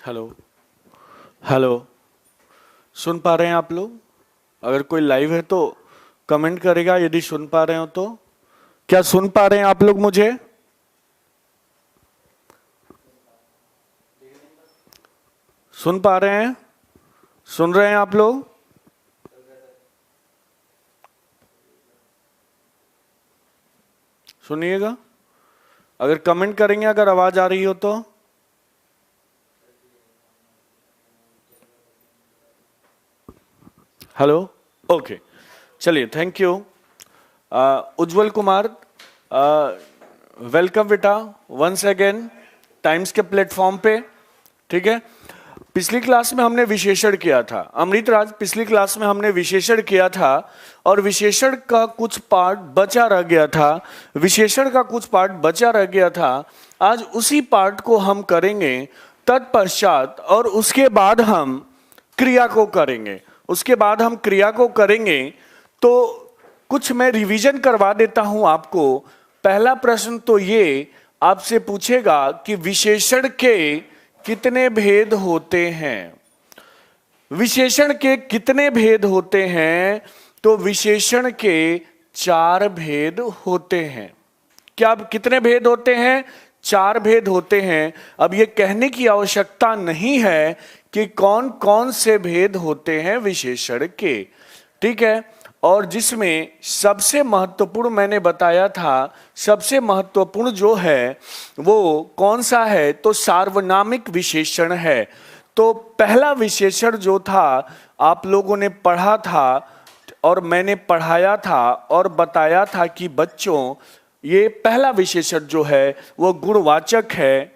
Hello hello, सुन पा रहे हैं आप लोग? अगर कोई लाइव है तो कमेंट करेगा यदि सुन पा रहे हो तो। क्या सुन पा रहे हैं आप लोग मुझे? सुन पा रहे हैं? सुन रहे हैं आप लोग? सुनिएगा, अगर कमेंट करेंगे अगर आवाज आ रही हो तो। हेलो, ओके, चलिए, thank you. Ujjwal Kumar, welcome बेटा वंस अगेन टाइम्स के प्लेटफॉर्म पे। ठीक है, पिछली क्लास में हमने विशेषण किया था। अमृत राज, पिछली क्लास में हमने विशेषण किया था और विशेषण का कुछ पार्ट बचा रह गया था। विशेषण का कुछ पार्ट बचा रह गया था, आज उसी पार्ट को हम करेंगे तत्पश्चात, और उसके बाद हम क्रिया को करेंगे। उसके बाद हम क्रिया को करेंगे तो कुछ मैं रिवीजन करवा देता हूं आपको। पहला प्रश्न तो ये आपसे पूछेगा कि विशेषण के कितने भेद होते हैं। विशेषण के कितने भेद होते हैं? तो विशेषण के 4 भेद होते हैं। क्या कितने भेद होते हैं? 4 भेद होते हैं। अब ये कहने की आवश्यकता नहीं है कि कौन कौन से भेद होते हैं विशेषण के, ठीक है। और जिसमें सबसे महत्वपूर्ण मैंने बताया था, सबसे महत्वपूर्ण जो है वो कौन सा है? तो सार्वनामिक विशेषण है। तो पहला विशेषण जो था आप लोगों ने पढ़ा था और मैंने पढ़ाया था और बताया था कि बच्चों ये पहला विशेषण जो है वो गुणवाचक है।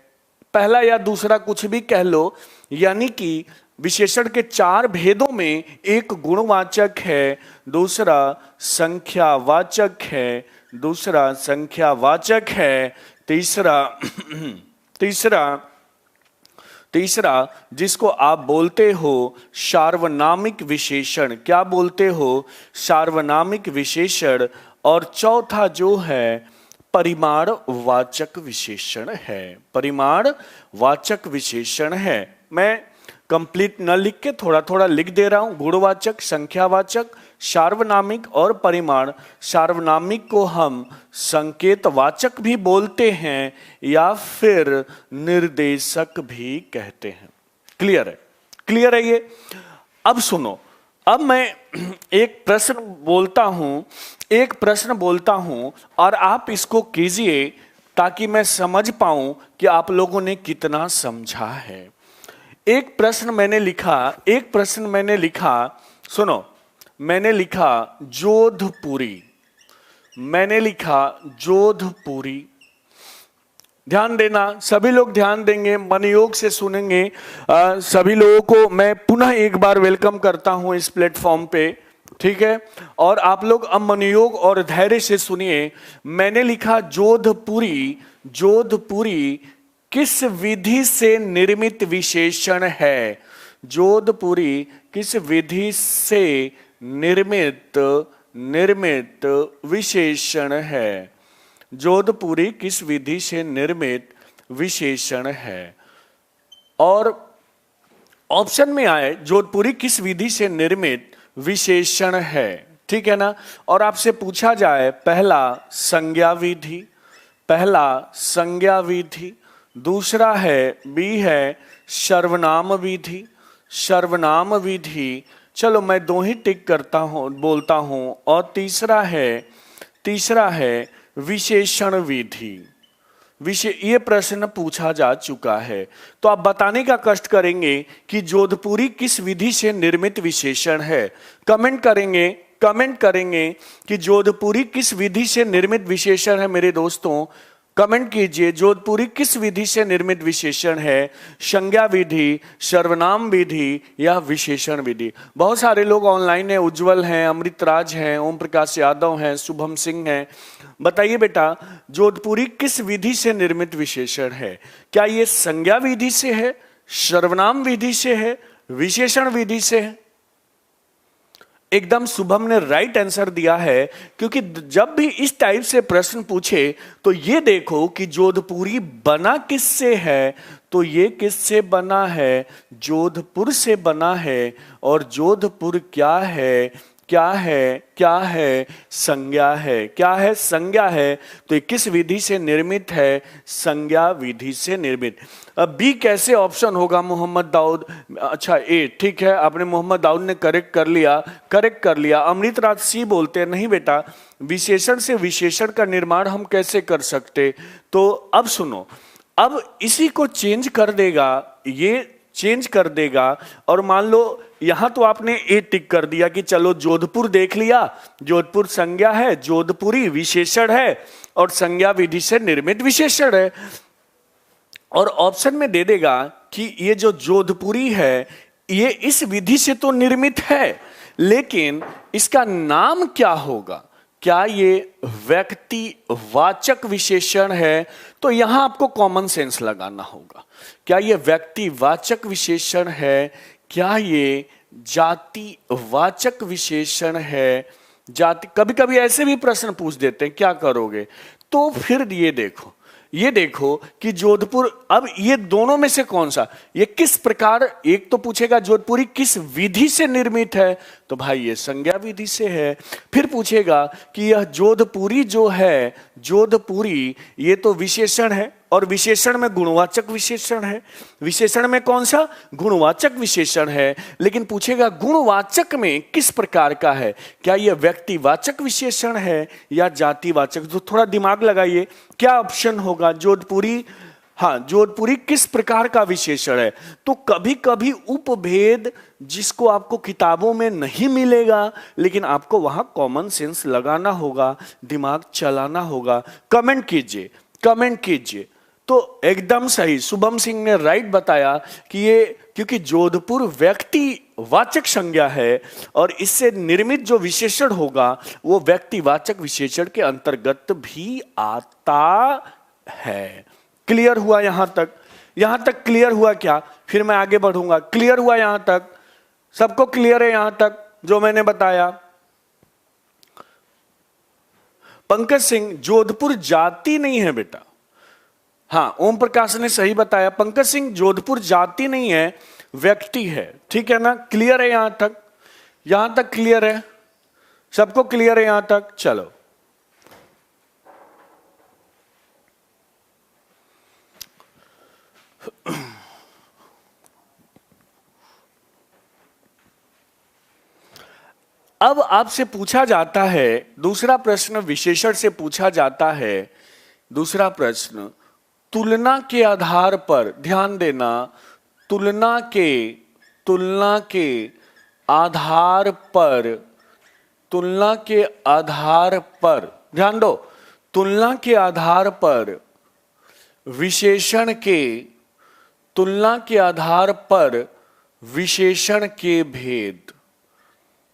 पहला या दूसरा कुछ भी कह लो, यानी कि विशेषण के 4 भेदों में एक गुणवाचक है, दूसरा संख्यावाचक है, दूसरा संख्यावाचक है, तीसरा जिसको आप बोलते हो सार्वनामिक विशेषण। क्या बोलते हो? सार्वनामिक विशेषण। और चौथा जो है परिमाणवाचक विशेषण है। परिमाणवाचक विशेषण है। मैं कंप्लीट न लिख के थोड़ा थोड़ा लिख दे रहा हूं। गुणवाचक, संख्यावाचक, सार्वनामिक और परिमाण। सार्वनामिक को हम संकेतवाचक भी बोलते हैं या फिर निर्देशक भी कहते हैं। क्लियर है? क्लियर है ये? अब सुनो, अब मैं एक प्रश्न बोलता हूं और आप इसको कीजिए ताकि मैं समझ पाऊं कि आप लोगों ने कितना समझा है। एक प्रश्न मैंने लिखा, सुनो, मैंने लिखा जोधपुरी। मैंने लिखा जोधपुरी। ध्यान देना, सभी लोग ध्यान देंगे, मनयोग से सुनेंगे। सभी लोगों को मैं पुनः एक बार वेलकम करता हूं इस प्लेटफॉर्म पे, ठीक है। और आप लोग अब मनयोग और धैर्य से सुनिए। मैंने लिखा जोधपुरी। जोधपुरी किस विधि से निर्मित विशेषण है? जोधपुरी किस विधि से निर्मित विशेषण है? जोधपुरी किस विधि से निर्मित विशेषण है? और ऑप्शन में आए जोधपुरी किस विधि से निर्मित विशेषण है, ठीक है ना। और आपसे पूछा जाए पहला संज्ञा विधि, दूसरा है बी है सर्वनाम विधि। चलो मैं 2 ही टिक करता हूं, बोलता हूं। और तीसरा है विशेषण विधि। ये प्रश्न पूछा जा चुका है, तो आप बताने का कष्ट करेंगे कि जोधपुरी किस विधि से निर्मित विशेषण है। कमेंट करेंगे कि जोधपुरी किस विधि से निर्मित विशेषण है। मेरे दोस्तों कमेंट कीजिए, जोधपुरी किस विधि से निर्मित विशेषण है? संज्ञा विधि, सर्वनाम विधि या विशेषण विधि। बहुत सारे लोग ऑनलाइन हैं, उज्जवल हैं, अमृतराज हैं, ओम प्रकाश यादव हैं, शुभम सिंह हैं। बताइए बेटा, जोधपुरी किस विधि से निर्मित विशेषण है? क्या ये संज्ञा विधि से है, सर्वनाम विधि से है, विशेषण विधि से है? एकदम शुभम ने राइट आंसर दिया है, क्योंकि जब भी इस टाइप से प्रश्न पूछे तो ये देखो कि जोधपुरी बना किससे है, तो ये किससे बना है, जोधपुर से बना है। और जोधपुर क्या है, क्या है, क्या है, संज्ञा है। क्या है, संज्ञा है। तो ये किस विधि से निर्मित है, संज्ञा विधि से निर्मित। अब बी कैसे ऑप्शन होगा, मोहम्मद दाऊद। अच्छा ए, ठीक है, आपने मोहम्मद दाऊद ने करेक्ट कर लिया। अमृत राज सी बोलते हैं नहीं बेटा, विशेषण से विशेषण का निर्माण हम कैसे कर सकते। तो अब सुनो, अब इसी को चेंज कर देगा, ये चेंज कर देगा। और मान लो यहां तो आपने ए टिक कर दिया कि चलो जोधपुर देख लिया, जोधपुर संज्ञा है, जोधपुरी विशेषण है और संज्ञा विधि से निर्मित विशेषण है। और ऑप्शन में दे देगा कि ये जो जोधपुरी है ये इस विधि से तो निर्मित है, लेकिन इसका नाम क्या होगा, क्या ये व्यक्तिवाचक विशेषण है। तो यहां आपको कॉमन सेंस लगाना होगा, क्या ये व्यक्तिवाचक विशेषण है, क्या ये जातिवाचक विशेषण है। जाति, कभी कभी ऐसे भी प्रश्न पूछ देते हैं, क्या करोगे। तो फिर ये देखो कि जोधपुर, अब ये दोनों में से कौन सा, ये किस प्रकार, एक तो पूछेगा जोधपुरी किस विधि से निर्मित है, तो भाई ये संज्ञा विधि से है। फिर पूछेगा कि यह जोधपुरी जो है, जोधपुरी ये तो विशेषण है और विशेषण में गुणवाचक विशेषण है। विशेषण में कौन सा, गुणवाचक विशेषण है। लेकिन पूछेगा गुणवाचक में किस प्रकार का है, क्या यह व्यक्तिवाचक विशेषण है या जातिवाचक। तो थोड़ा दिमाग लगाइए, क्या ऑप्शन होगा, जोधपुरी, हाँ जोधपुरी किस प्रकार का विशेषण है। तो कभी कभी उपभेद जिसको आपको किताबों में नहीं मिलेगा, लेकिन आपको वहां कॉमन सेंस लगाना होगा, दिमाग चलाना होगा। कमेंट कीजिए। तो एकदम सही, शुभम सिंह ने राइट बताया कि ये क्योंकि जोधपुर व्यक्तिवाचक संज्ञा है और इससे निर्मित जो विशेषण होगा वो व्यक्तिवाचक विशेषण के अंतर्गत भी आता है। क्लियर हुआ यहां तक क्लियर हुआ क्या, फिर मैं आगे बढ़ूंगा। क्लियर हुआ यहां तक, सबको क्लियर है यहां तक जो मैंने बताया। पंकज सिंह, जोधपुर जाति नहीं है बेटा। हाँ, ओम प्रकाश ने सही बताया। पंकज सिंह, जोधपुर जाति नहीं है, व्यक्ति है। ठीक है ना, क्लियर है यहां तक क्लियर है, सबको क्लियर है यहां तक। चलो अब आपसे पूछा जाता है दूसरा प्रश्न, विशेषण से पूछा जाता है दूसरा प्रश्न, तुलना के आधार पर, ध्यान देना, तुलना के आधार पर ध्यान दो, तुलना के आधार पर विशेषण के, तुलना के आधार पर विशेषण के भेद,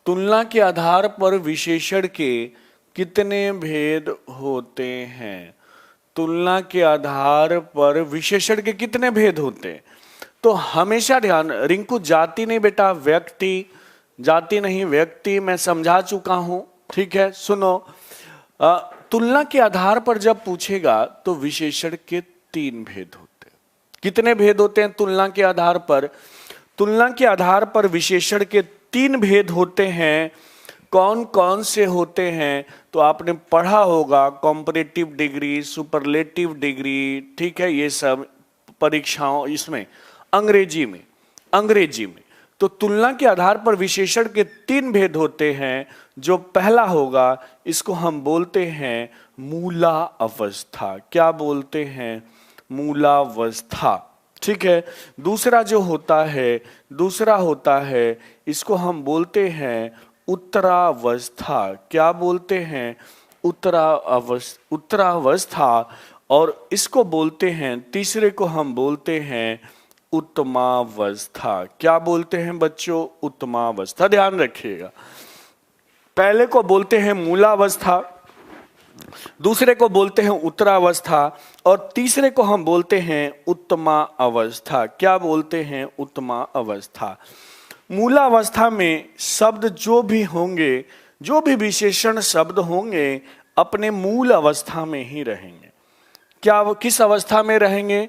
तुलना के आधार पर विशेषण के कितने भेद होते हैं। तुलना के आधार पर विशेषण के कितने भेद होते हैं। तो हमेशा ध्यान, रिंकू जाति नहीं बेटा, व्यक्ति, जाति नहीं व्यक्ति, मैं समझा चुका हूं। ठीक है, सुनो, तुलना के आधार पर जब पूछेगा तो विशेषण के 3 भेद होते हैं। कितने भेद होते हैं तुलना के आधार पर। तुलना के आधार पर विशेषण के 3 भेद होते हैं। कौन कौन से होते हैं तो आपने पढ़ा होगा, कॉम्परेटिव डिग्री, सुपरलेटिव डिग्री, ठीक है, ये सब परीक्षाओं, इसमें अंग्रेजी में। तो तुलना के आधार पर विशेषण के 3 भेद होते हैं। जो पहला होगा इसको हम बोलते हैं मूला अवस्था। क्या बोलते हैं, मूलावस्था। ठीक है, दूसरा होता है इसको हम बोलते हैं उत्तरावस्था। क्या बोलते हैं, उत्तरावस्था। और इसको बोलते हैं, तीसरे को हम बोलते हैं उत्तमावस्था। क्या बोलते हैं बच्चों, उत्तमावस्था। ध्यान रखिएगा, पहले को बोलते हैं मूलावस्था, दूसरे को बोलते हैं उत्तरावस्था और तीसरे को हम बोलते हैं उत्तमा अवस्था। क्या बोलते हैं, उत्तमा अवस्था। मूलावस्था में शब्द जो भी होंगे, जो भी विशेषण शब्द होंगे, अपने मूल अवस्था में ही रहेंगे। क्या किस अवस्था में रहेंगे?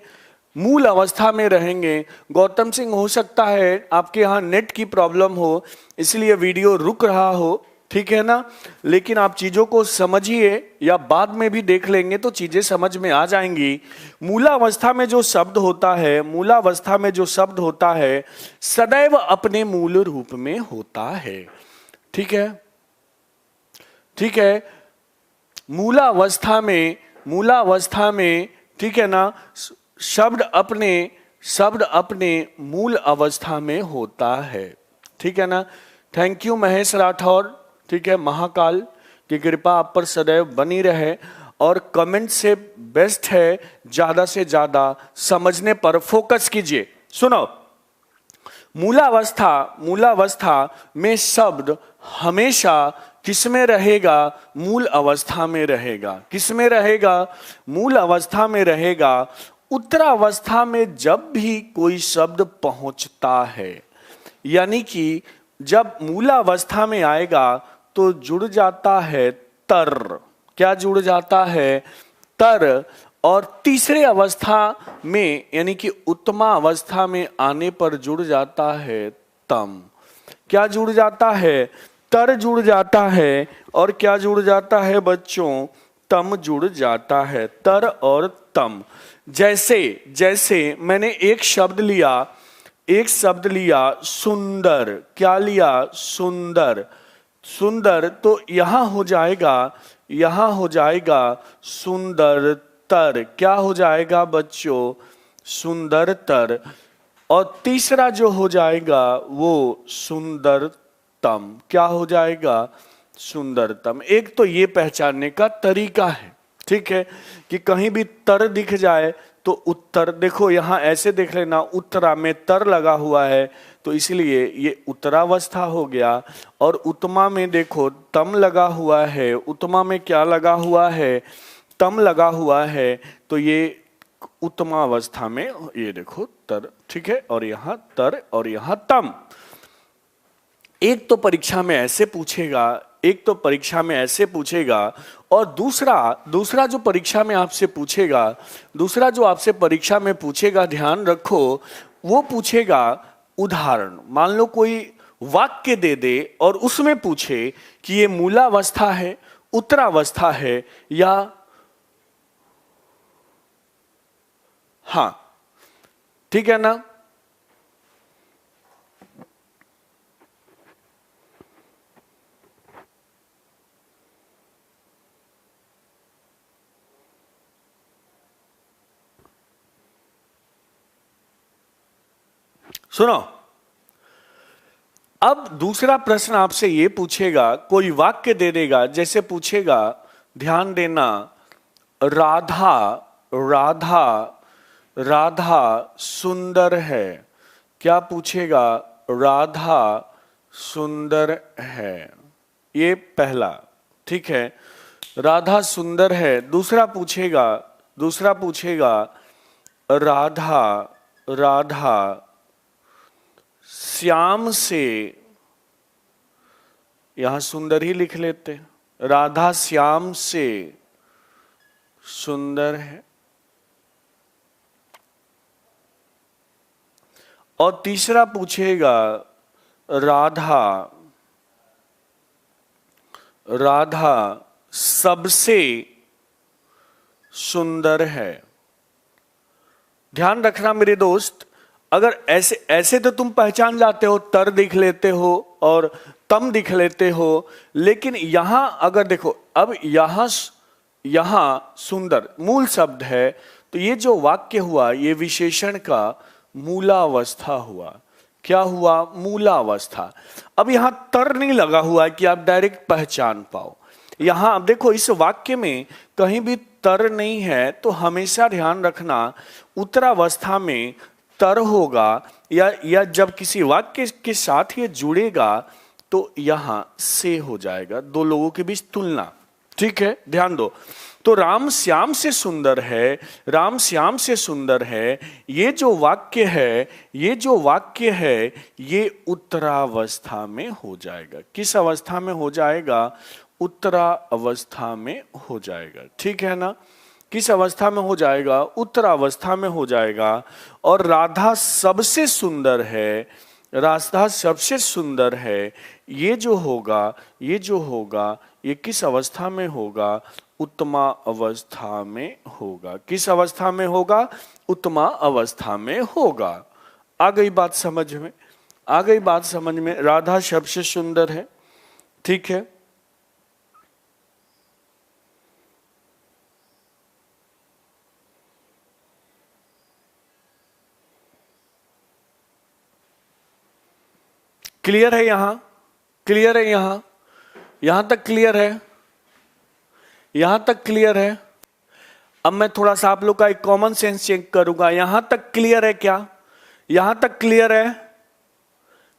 मूल अवस्था में रहेंगे। गौतम सिंह, हो सकता है आपके यहाँ नेट की प्रॉब्लम हो, इसलिए वीडियो रुक रहा हो, ठीक है ना, लेकिन आप चीजों को समझिए, या बाद में भी देख लेंगे तो चीजें समझ में आ जाएंगी। मूलावस्था में जो शब्द होता है, मूलावस्था में जो शब्द होता है सदैव अपने मूल रूप में होता है। ठीक है, ठीक है। मूलावस्था में ठीक है ना, शब्द अपने मूल अवस्था में होता है। ठीक है ना। Thank you Mahesh Rathore. ठीक है, महाकाल की कृपा आप पर सदैव बनी रहे, और कमेंट से बेस्ट है ज्यादा से ज्यादा समझने पर फोकस कीजिए। सुनो, मूलावस्था में शब्द हमेशा किसमें रहेगा? मूल अवस्था में रहेगा। किसमें रहेगा? मूल अवस्था में रहेगा। उत्तरावस्था में जब भी कोई शब्द पहुंचता है, यानी कि जब मूलावस्था में आएगा तो जुड़ जाता है तर। क्या जुड़ जाता है? तर। और तीसरे अवस्था में यानी कि उत्तमा अवस्था में आने पर जुड़ जाता है तम। क्या जुड़ जाता है? तर जुड़ जाता है। और क्या जुड़ जाता है बच्चों? तम जुड़ जाता है। तर और तम। जैसे मैंने एक शब्द लिया सुंदर। क्या लिया? सुंदर। सुंदर, तो यहां हो जाएगा सुंदर तर। क्या हो जाएगा बच्चों? सुंदर तर। और तीसरा जो हो जाएगा वो सुंदरतम। क्या हो जाएगा? सुंदरतम। एक तो ये पहचानने का तरीका है, ठीक है, कि कहीं भी तर दिख जाए तो उत्तर, देखो यहां ऐसे देख लेना, उत्तरा में तर लगा हुआ है तो इसलिए ये उत्तरावस्था हो गया। और उत्तमा में देखो तम लगा हुआ है, उत्तमा में क्या लगा हुआ है? तम लगा हुआ है, तो ये उत्तमा अवस्था में ये देखो तर। ठीक है, और यहां तर और यहां तम। एक तो परीक्षा में ऐसे पूछेगा, और दूसरा जो परीक्षा में आपसे पूछेगा, ध्यान रखो, वो पूछेगा उदाहरण। मान लो कोई वाक्य दे दे और उसमें पूछे कि ये मूलावस्था है, उत्तरावस्था है, या हाँ, ठीक है ना। सुनो, अब दूसरा प्रश्न आपसे ये पूछेगा, कोई वाक्य दे देगा, जैसे पूछेगा, ध्यान देना, राधा सुंदर है। क्या पूछेगा? राधा सुंदर है। ये पहला, ठीक है, राधा सुंदर है। दूसरा पूछेगा राधा श्याम से, यहां सुंदर ही लिख लेते, राधा श्याम से सुंदर है। और तीसरा पूछेगा राधा सबसे सुंदर है। ध्यान रखना मेरे दोस्त, अगर ऐसे तो तुम पहचान जाते हो, तर दिख लेते हो और तम दिख लेते हो, लेकिन यहां अगर देखो, अब यहां सुंदर मूल शब्द है, तो ये जो वाक्य हुआ ये विशेषण का मूलावस्था हुआ। क्या हुआ? मूलावस्था। अब यहां तर नहीं लगा हुआ है कि आप डायरेक्ट पहचान पाओ। यहां अब देखो, इस वाक्य में कहीं भी तर नहीं है, तो हमेशा ध्यान रखना उत्तरावस्था में तर होगा, या जब किसी वाक्य के साथ ये जुड़ेगा तो यहां से हो जाएगा, दो लोगों के बीच तुलना। ठीक है, ध्यान दो। तो राम श्याम से सुंदर है, राम श्याम से सुंदर है, ये जो वाक्य है, ये जो वाक्य है, ये उत्तरावस्था में हो जाएगा। किस अवस्था में हो जाएगा? उत्तरा अवस्था में हो जाएगा। ठीक है ना? किस अवस्था में हो जाएगा? उत्तरावस्था में हो जाएगा। और राधा सबसे सुंदर है, राधा सबसे सुंदर है, ये जो होगा, ये जो होगा, ये किस अवस्था में होगा? उत्तमा अवस्था में होगा। किस अवस्था में होगा? उत्तमा अवस्था में होगा। आ गई बात समझ में? आ गई बात समझ में? राधा सबसे सुंदर है। ठीक है, क्लियर है? यहां क्लियर है? यहां तक क्लियर है? यहां तक क्लियर है? अब मैं थोड़ा सा आप लोग का एक कॉमन सेंस चेक करूंगा। यहां तक क्लियर है क्या? यहां तक क्लियर है?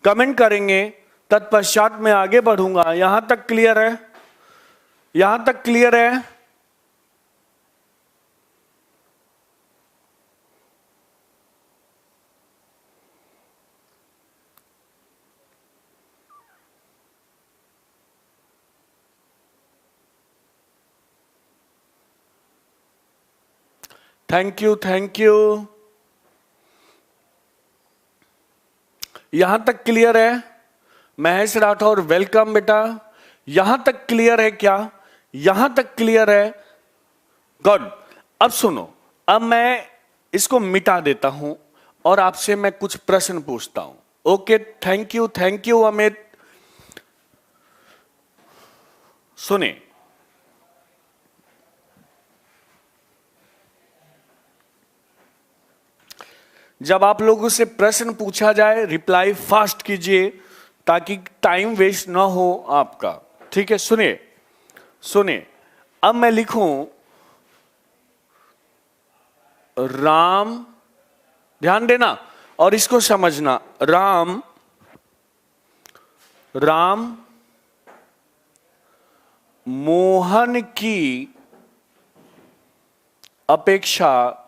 कमेंट करेंगे, तत्पश्चात मैं आगे बढ़ूंगा। यहां तक क्लियर है? यहां तक क्लियर है? Thank you, thank you. यहां तक क्लियर है? महेश राठौर वेलकम बेटा। यहां तक क्लियर है क्या? यहां तक क्लियर है? गुड। अब सुनो, अब मैं इसको मिटा देता हूं और आपसे मैं कुछ प्रश्न पूछता हूं। Okay, thank you Amit. सुने, जब आप लोगों से प्रश्न पूछा जाए रिप्लाई फास्ट कीजिए ताकि टाइम वेस्ट ना हो आपका। ठीक है, सुनिए सुनिए। अब मैं लिखूं राम, ध्यान देना और इसको समझना। राम मोहन की अपेक्षा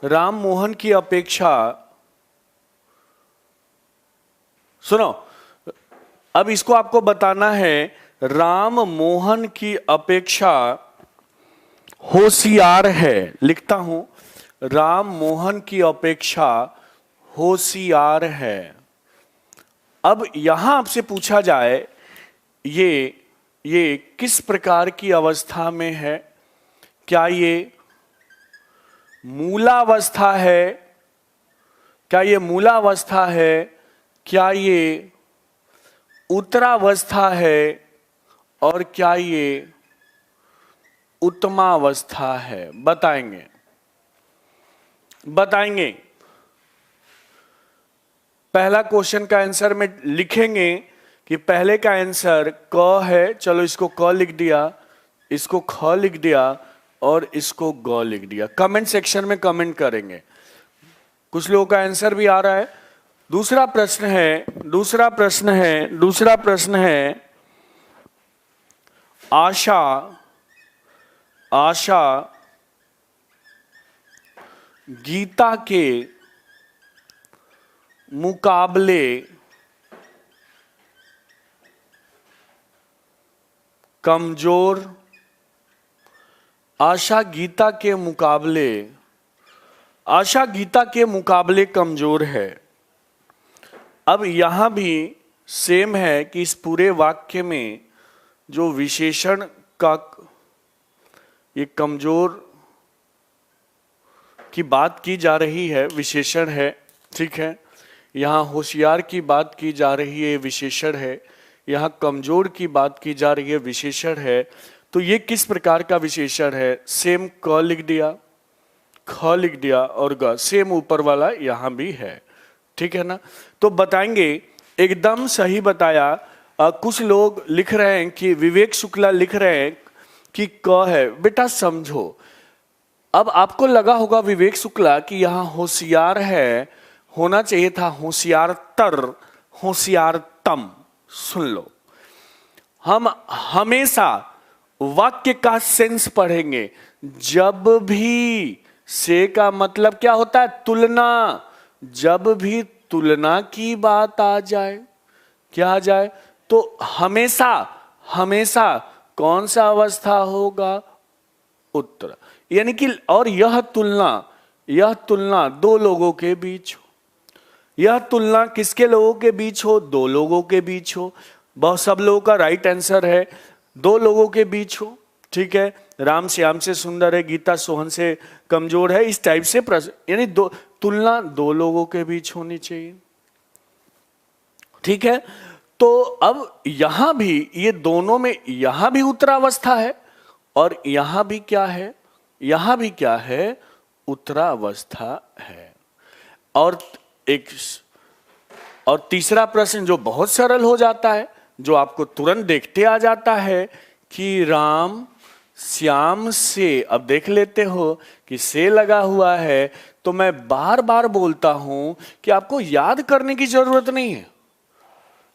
राम मोहन की अपेक्षा, सुनो, अब इसको आपको बताना है। राम मोहन की अपेक्षा होशियार है। लिखता हूं, राम मोहन की अपेक्षा होशियार है। अब यहां आपसे पूछा जाए ये किस प्रकार की अवस्था में है? क्या ये मूलावस्था है? क्या ये मूलावस्था है? क्या ये उत्तरावस्था है? और क्या ये उत्तमावस्था है? बताएंगे, बताएंगे। पहला क्वेश्चन का आंसर में लिखेंगे कि पहले का आंसर क है। चलो इसको क लिख दिया, इसको ख लिख दिया और इसको ग लिख दिया। कमेंट सेक्शन में कमेंट करेंगे। कुछ लोगों का आंसर भी आ रहा है। दूसरा प्रश्न है आशा गीता के मुकाबले कमजोर, आशा गीता के मुकाबले कमजोर है। अब यहां भी सेम है कि इस पूरे वाक्य में जो विशेषण का ये कमजोर की बात की जा रही है, विशेषण है। ठीक है, यहाँ होशियार की बात की जा रही है, विशेषण है। यहाँ कमजोर की बात की जा रही है, विशेषण है। तो ये किस प्रकार का विशेषण है? सेम क लिख दिया, ख लिख दिया और ग, सेम ऊपर वाला यहाँ भी है। ठीक है ना? तो बताएंगे, एकदम सही बताया। कुछ लोग लिख रहे हैं कि विवेक शुक्ला लिख रहे हैं कि क है। बेटा समझो, अब आपको लगा होगा विवेक शुक्ला कि यहाँ होशियार है होना चाहिए था होशियारतर, होशियारतम। सुन लो, हम हमेशा वाक्य का सेंस पढ़ेंगे जब भी, से का मतलब क्या होता है? तुलना। जब भी तुलना की बात आ जाए, क्या आ जाए, तो हमेशा हमेशा कौन सा अवस्था होगा? उत्तर। यानी कि, और यह तुलना, यह तुलना दो लोगों के बीच हो। यह तुलना किसके लोगों के बीच हो? दो लोगों के बीच हो। बहुत सब लोगों का राइट आंसर है दो लोगों के बीच हो। ठीक है, राम श्याम से सुंदर है, गीता सोहन से कमजोर है, इस टाइप से प्रश्न, यानी दो तुलना दो लोगों के बीच होनी चाहिए। ठीक है, तो अब यहां भी ये दोनों में, यहां भी उत्तरावस्था है और यहां भी क्या है? यहां भी क्या है? उत्तरावस्था है। और एक, और तीसरा प्रश्न जो बहुत सरल हो जाता है, जो आपको तुरंत देखते आ जाता है कि राम श्याम से, अब देख लेते हो कि से लगा हुआ है, तो मैं बार बार बोलता हूं कि आपको याद करने की जरूरत नहीं है।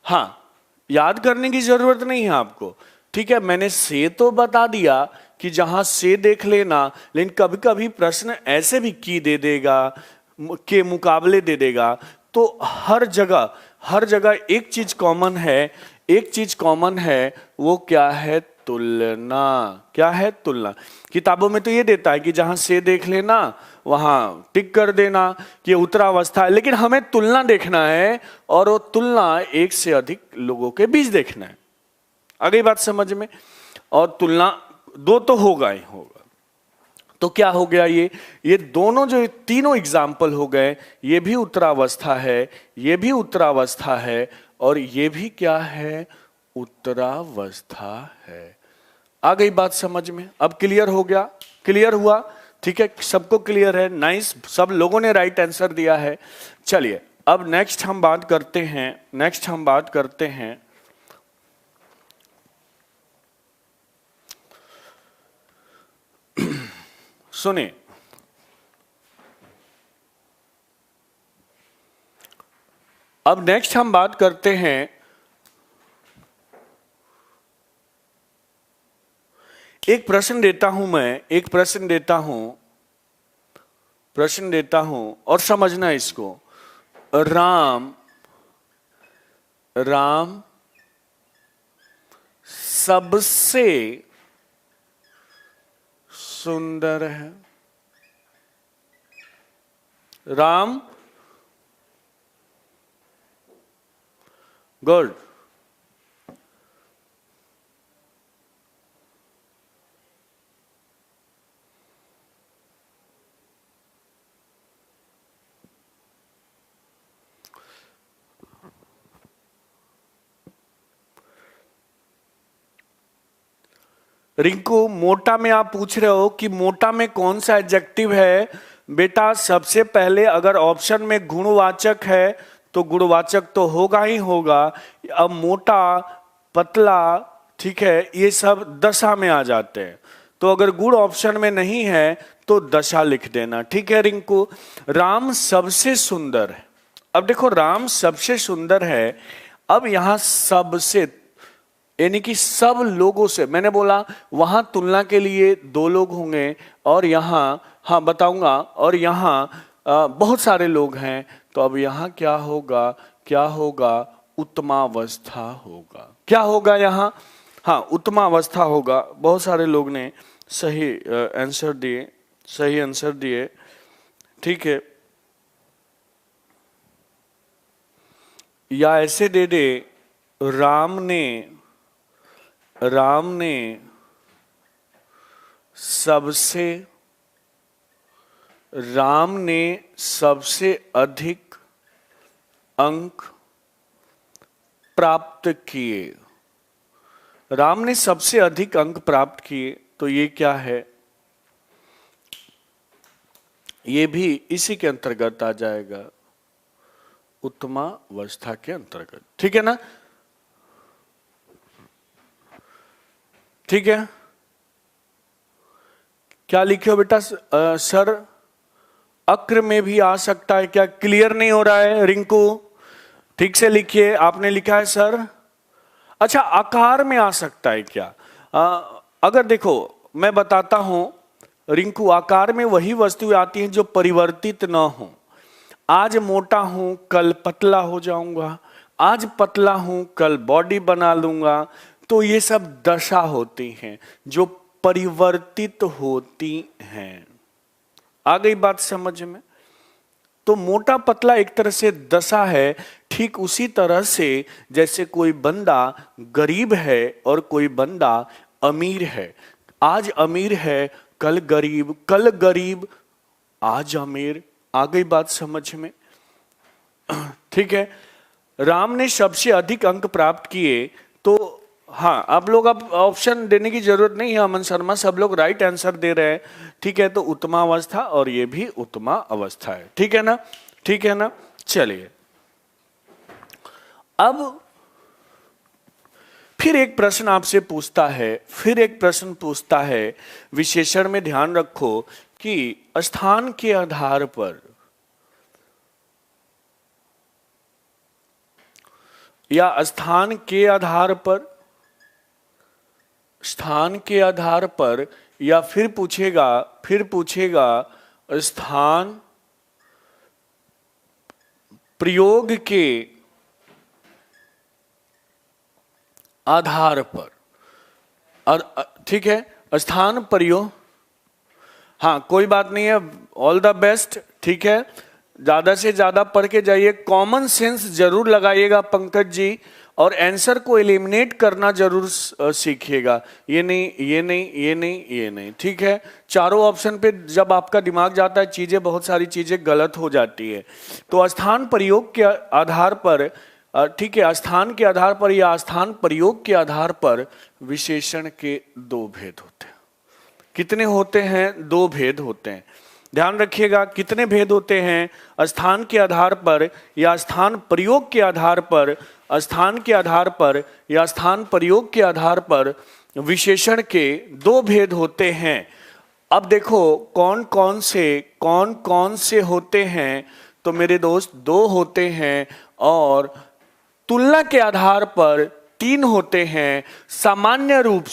हाँ, याद करने की जरूरत नहीं है आपको। ठीक है, मैंने से तो बता दिया कि जहां से देख लेना, लेकिन कभी कभी प्रश्न ऐसे भी की दे देगा, के मुकाबले दे देगा। तो हर जगह एक चीज कॉमन है, एक चीज कॉमन है, वो क्या है? तुलना। क्या है? तुलना। किताबों में तो ये देता है कि जहां से देख लेना वहां टिक कर देना कि उत्तरावस्था है, लेकिन हमें तुलना देखना है, और वो तुलना एक से अधिक लोगों के बीच देखना है। आ गई बात समझ में? और तुलना दो तो होगा ही होगा। तो क्या हो गया? ये दोनों जो तीनों एग्जाम्पल हो गए, ये भी उत्तरावस्था है, ये भी उत्तरावस्था है, और ये भी क्या है? उत्तरावस्था है। आ गई बात समझ में? अब क्लियर हो गया? क्लियर हुआ? ठीक है, सबको क्लियर है? नाइस, सब लोगों ने राइट आंसर दिया है। चलिए, अब नेक्स्ट हम बात करते हैं सुने, अब नेक्स्ट हम बात करते हैं एक प्रश्न देता हूं मैं, एक प्रश्न देता हूं और समझना इसको। राम सबसे सुंदर है। राम, गुड। रिंकू, मोटा में आप पूछ रहे हो कि मोटा में कौन सा एडजेक्टिव है? बेटा, सबसे पहले अगर ऑप्शन में गुणवाचक है तो गुणवाचक तो होगा ही होगा। अब मोटा, पतला, ठीक है, ये सब दशा में आ जाते हैं, तो अगर गुण ऑप्शन में नहीं है तो दशा लिख देना। ठीक है रिंकू? राम सबसे सुंदर है। अब देखो, राम सबसे सुंदर है। अब यहां सबसे यानी कि सब लोगों से, मैंने बोला वहां तुलना के लिए दो लोग होंगे, और यहां, हाँ बताऊंगा, और यहां बहुत सारे लोग हैं, तो अब यहां क्या होगा? क्या होगा? उत्तमावस्था होगा। क्या होगा यहां? हाँ, उत्तमावस्था होगा। बहुत सारे लोग ने सही आंसर दिए, सही आंसर दिए। ठीक है, या ऐसे दे दे, राम ने सबसे अधिक अंक प्राप्त किए। राम ने सबसे अधिक अंक प्राप्त किए, तो ये क्या है? ये भी इसी के अंतर्गत आ जाएगा, उत्तमावस्था के अंतर्गत। ठीक है ना? ठीक है, क्या लिखे हो बेटा? सर, अक्र में भी आ सकता है क्या? क्लियर नहीं हो रहा है रिंकू? ठीक से लिखिए। आपने लिखा है सर। अच्छा, आकार में आ सकता है क्या? अगर देखो मैं बताता हूं रिंकू, आकार में वही वस्तुएं आती हैं जो परिवर्तित न हो। आज मोटा हूं कल पतला हो जाऊंगा, आज पतला हूं कल बॉडी बना लूंगा। तो ये सब दशा होती हैं जो परिवर्तित होती हैं। आ गई बात समझ में? तो मोटा पतला एक तरह से दशा है। ठीक उसी तरह से जैसे कोई बंदा गरीब है और कोई बंदा अमीर है। आज अमीर है कल गरीब, कल गरीब आज अमीर। आ गई बात समझ में? ठीक है। राम ने सबसे अधिक अंक प्राप्त किए। तो हाँ, आप लोग अब ऑप्शन देने की जरूरत नहीं है अमन शर्मा, सब लोग राइट आंसर दे रहे हैं। ठीक है, तो उत्तमा अवस्था और ये भी उत्तमा अवस्था है। ठीक है ना? ठीक है ना? चलिए, अब फिर एक प्रश्न आपसे पूछता है, फिर एक प्रश्न पूछता है। विशेषण में ध्यान रखो कि स्थान के आधार पर या स्थान के आधार पर, स्थान के आधार पर, या फिर पूछेगा स्थान प्रयोग के आधार पर। और ठीक है, स्थान प्रयोग, हाँ कोई बात नहीं है, ऑल द बेस्ट। ठीक है, ज्यादा से ज्यादा पढ़ के जाइए, कॉमन सेंस जरूर लगाइएगा पंकज जी, और आंसर को एलिमिनेट करना जरूर सीखिएगा। ये नहीं, ये नहीं, ये नहीं, ये नहीं। ठीक है, चारों ऑप्शन पे जब आपका दिमाग जाता है चीजें, बहुत सारी चीजें गलत हो जाती है। तो स्थान प्रयोग के आधार पर, ठीक है, स्थान के आधार पर या स्थान प्रयोग के आधार पर विशेषण के दो भेद होते हैं। कितने होते हैं? दो भेद होते हैं। ध्यान रखिएगा, कितने भेद होते हैं? स्थान के आधार पर या स्थान प्रयोग के आधार पर, स्थान के आधार पर या स्थान प्रयोग के आधार पर विशेषण के दो भेद होते हैं। अब देखो कौन कौन से होते हैं। तो मेरे दोस्त दो होते हैं, और तुलना के आधार पर तीन होते हैं। सामान्य रूप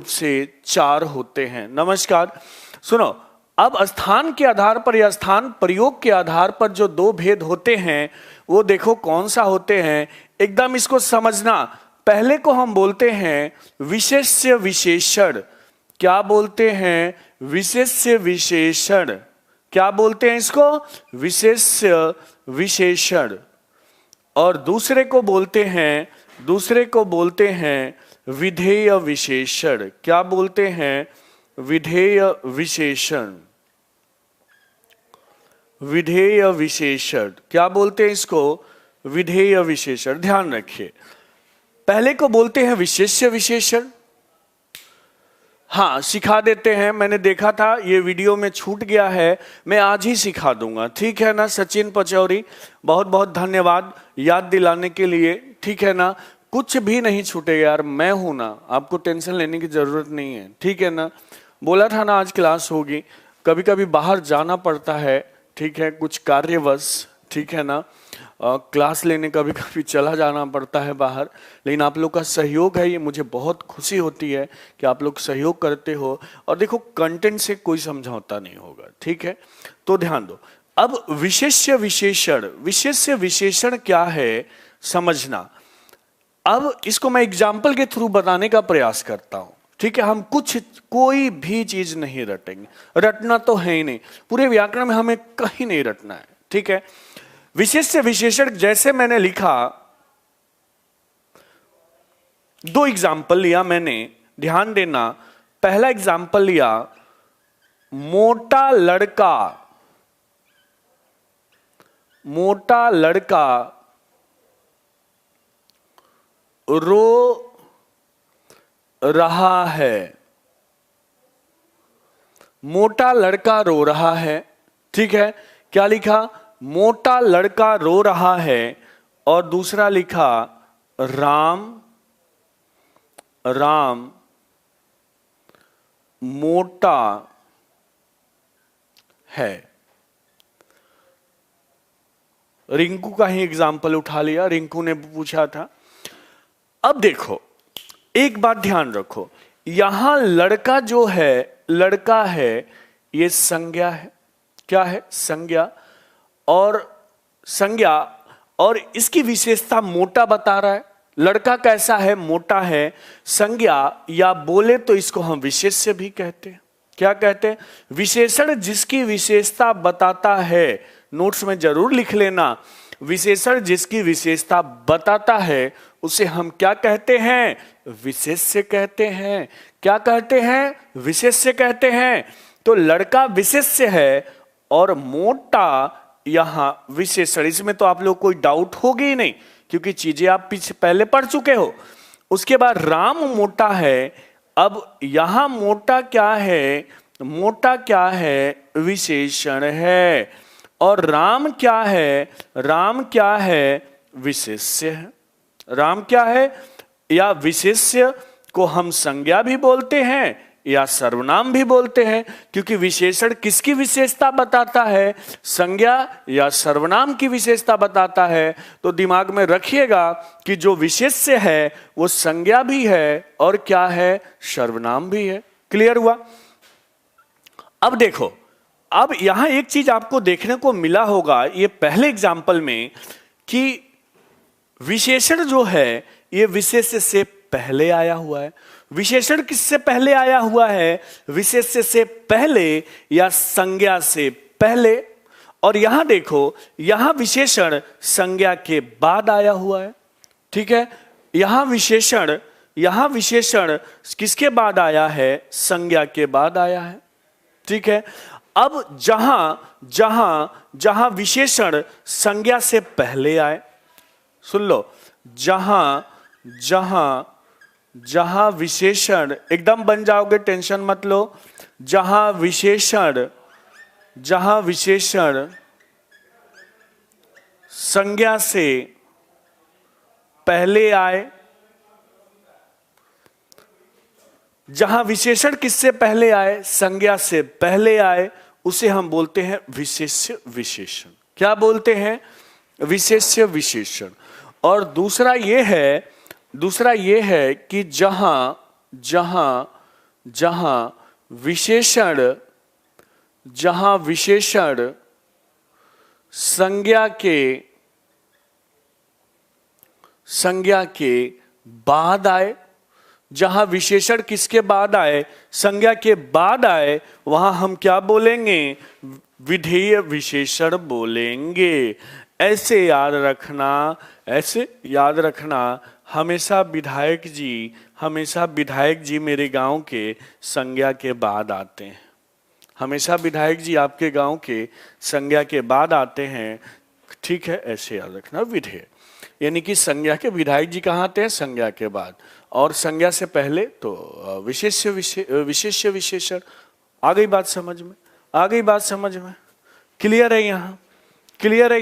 से चार होते हैं। नमस्कार, सुनो, अब स्थान के आधार पर या स्थान प्रयोग के आधार पर जो दो भेद होते हैं वो देखो कौन सा होते हैं, एकदम इसको समझना। पहले को हम बोलते हैं विशेष्य विशेषण। क्या बोलते हैं? विशेष्य विशेषण। क्या बोलते हैं इसको? विशेष्य विशेषण। और दूसरे को बोलते हैं विधेय विशेषण। क्या बोलते हैं? विधेय विशेषण। विधेय विशेषण। क्या बोलते हैं इसको? विधेय विशेषण। ध्यान रखिए, पहले को बोलते हैं विशेष्य विशेषण। हाँ, सिखा देते हैं। मैंने देखा था ये वीडियो में छूट गया है, मैं आज ही सिखा दूंगा। ठीक है ना? सचिन पचौरी, बहुत बहुत धन्यवाद याद दिलाने के लिए। ठीक है ना? कुछ भी नहीं छूटेगा यार, मैं हूं ना, आपको टेंशन लेने की जरूरत नहीं है। ठीक है ना? बोला था ना आज क्लास होगी। कभी कभी बाहर जाना पड़ता है, ठीक है, कुछ कार्यवश। ठीक है ना? क्लास लेने कभी कभी चला जाना पड़ता है बाहर, लेकिन आप लोग का सहयोग है, ये मुझे बहुत खुशी होती है कि आप लोग सहयोग करते हो। और देखो, कंटेंट से कोई समझौता नहीं होगा। ठीक है, तो ध्यान दो। अब विशेष्य विशेषण क्या है समझना। अब इसको मैं एग्जाम्पल के थ्रू बताने का प्रयास करता हूं। ठीक है, हम कोई भी चीज नहीं रटेंगे, रटना तो है ही नहीं, पूरे व्याकरण में हमें कहीं नहीं रटना है। ठीक है, विशेष्य विशेषण जैसे मैंने लिखा, दो एग्जाम्पल लिया मैंने, ध्यान देना। पहला एग्जाम्पल लिया, मोटा लड़का रो रहा है। मोटा लड़का रो रहा है। ठीक है, क्या लिखा? मोटा लड़का रो रहा है। और दूसरा लिखा राम मोटा है। रिंकू का ही एग्जाम्पल उठा लिया, रिंकू ने पूछा था। अब देखो एक बात ध्यान रखो, यहां लड़का जो है, लड़का है, ये संज्ञा है। क्या है? संज्ञा। और संज्ञा, और इसकी विशेषता मोटा बता रहा है। लड़का कैसा है? मोटा है। संज्ञा या बोले तो इसको हम विशेष्य भी कहते हैं। क्या कहते हैं? विशेषण जिसकी विशेषता बताता है। नोट्स में जरूर लिख लेना, विशेषण जिसकी विशेषता बताता है उसे हम क्या कहते हैं? विशेष्य कहते हैं। क्या कहते हैं? विशेष्य कहते हैं। तो लड़का विशेष्य है और मोटा यहां विशेषण। इसमें तो आप लोग कोई डाउट होगी ही नहीं, क्योंकि चीजें आप पीछे पहले पढ़ चुके हो। उसके बाद राम मोटा है। अब यहां मोटा क्या है? मोटा क्या है? विशेषण है। और राम क्या है? राम क्या है? विशेष्य है। राम क्या है? या विशेष्य को हम संज्ञा भी बोलते हैं या सर्वनाम भी बोलते हैं, क्योंकि विशेषण किसकी विशेषता बताता है? संज्ञा या सर्वनाम की विशेषता बताता है। तो दिमाग में रखिएगा कि जो विशेष्य है वो संज्ञा भी है और क्या है? सर्वनाम भी है। क्लियर हुआ? अब देखो, अब यहां एक चीज आपको देखने को मिला होगा ये पहले एग्जाम्पल में, कि विशेषण जो है ये विशेष्य से पहले आया हुआ है। विशेषण किससे पहले आया हुआ है? विशेष्य से पहले या संज्ञा से पहले। और यहां देखो, यहां विशेषण संज्ञा के बाद आया हुआ है। ठीक है, यहां विशेषण किसके बाद आया है? संज्ञा के बाद आया है। ठीक है, अब जहां विशेषण संज्ञा से पहले आए, सुन लो, जहां विशेषण, एकदम बन जाओगे, टेंशन मत लो। जहां विशेषण संज्ञा से पहले आए, जहां विशेषण किससे पहले आए? संज्ञा से पहले आए, उसे हम बोलते हैं विशेष्य विशेषण। क्या बोलते हैं? विशेष्य विशेषण। और दूसरा ये है कि जहां विशेषण संज्ञा के बाद आए, जहां विशेषण किसके बाद आए? संज्ञा के बाद आए, वहां हम क्या बोलेंगे? विधेय विशेषण बोलेंगे। ऐसे याद रखना, हमेशा विधायक जी मेरे गांव के संज्ञा के बाद आते हैं। हमेशा विधायक जी आपके गांव के संज्ञा के बाद आते हैं। ठीक है, ऐसे याद रखना। विधेय यानी कि संज्ञा के विधायक जी कहाँ आते हैं? संज्ञा के बाद। और संज्ञा से पहले तो विशेष्य विशेषण। आ गई बात समझ में? क्लियर है यहां? क्लियर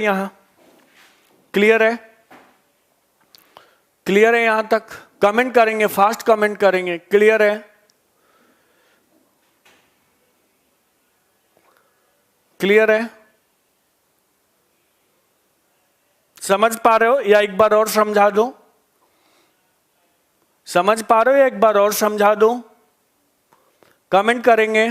है यहां तक? कमेंट करेंगे, फास्ट कमेंट करेंगे। क्लियर है? समझ पा रहे हो या एक बार और समझा दो? समझ पा रहे हो या एक बार और समझा दो? कमेंट करेंगे।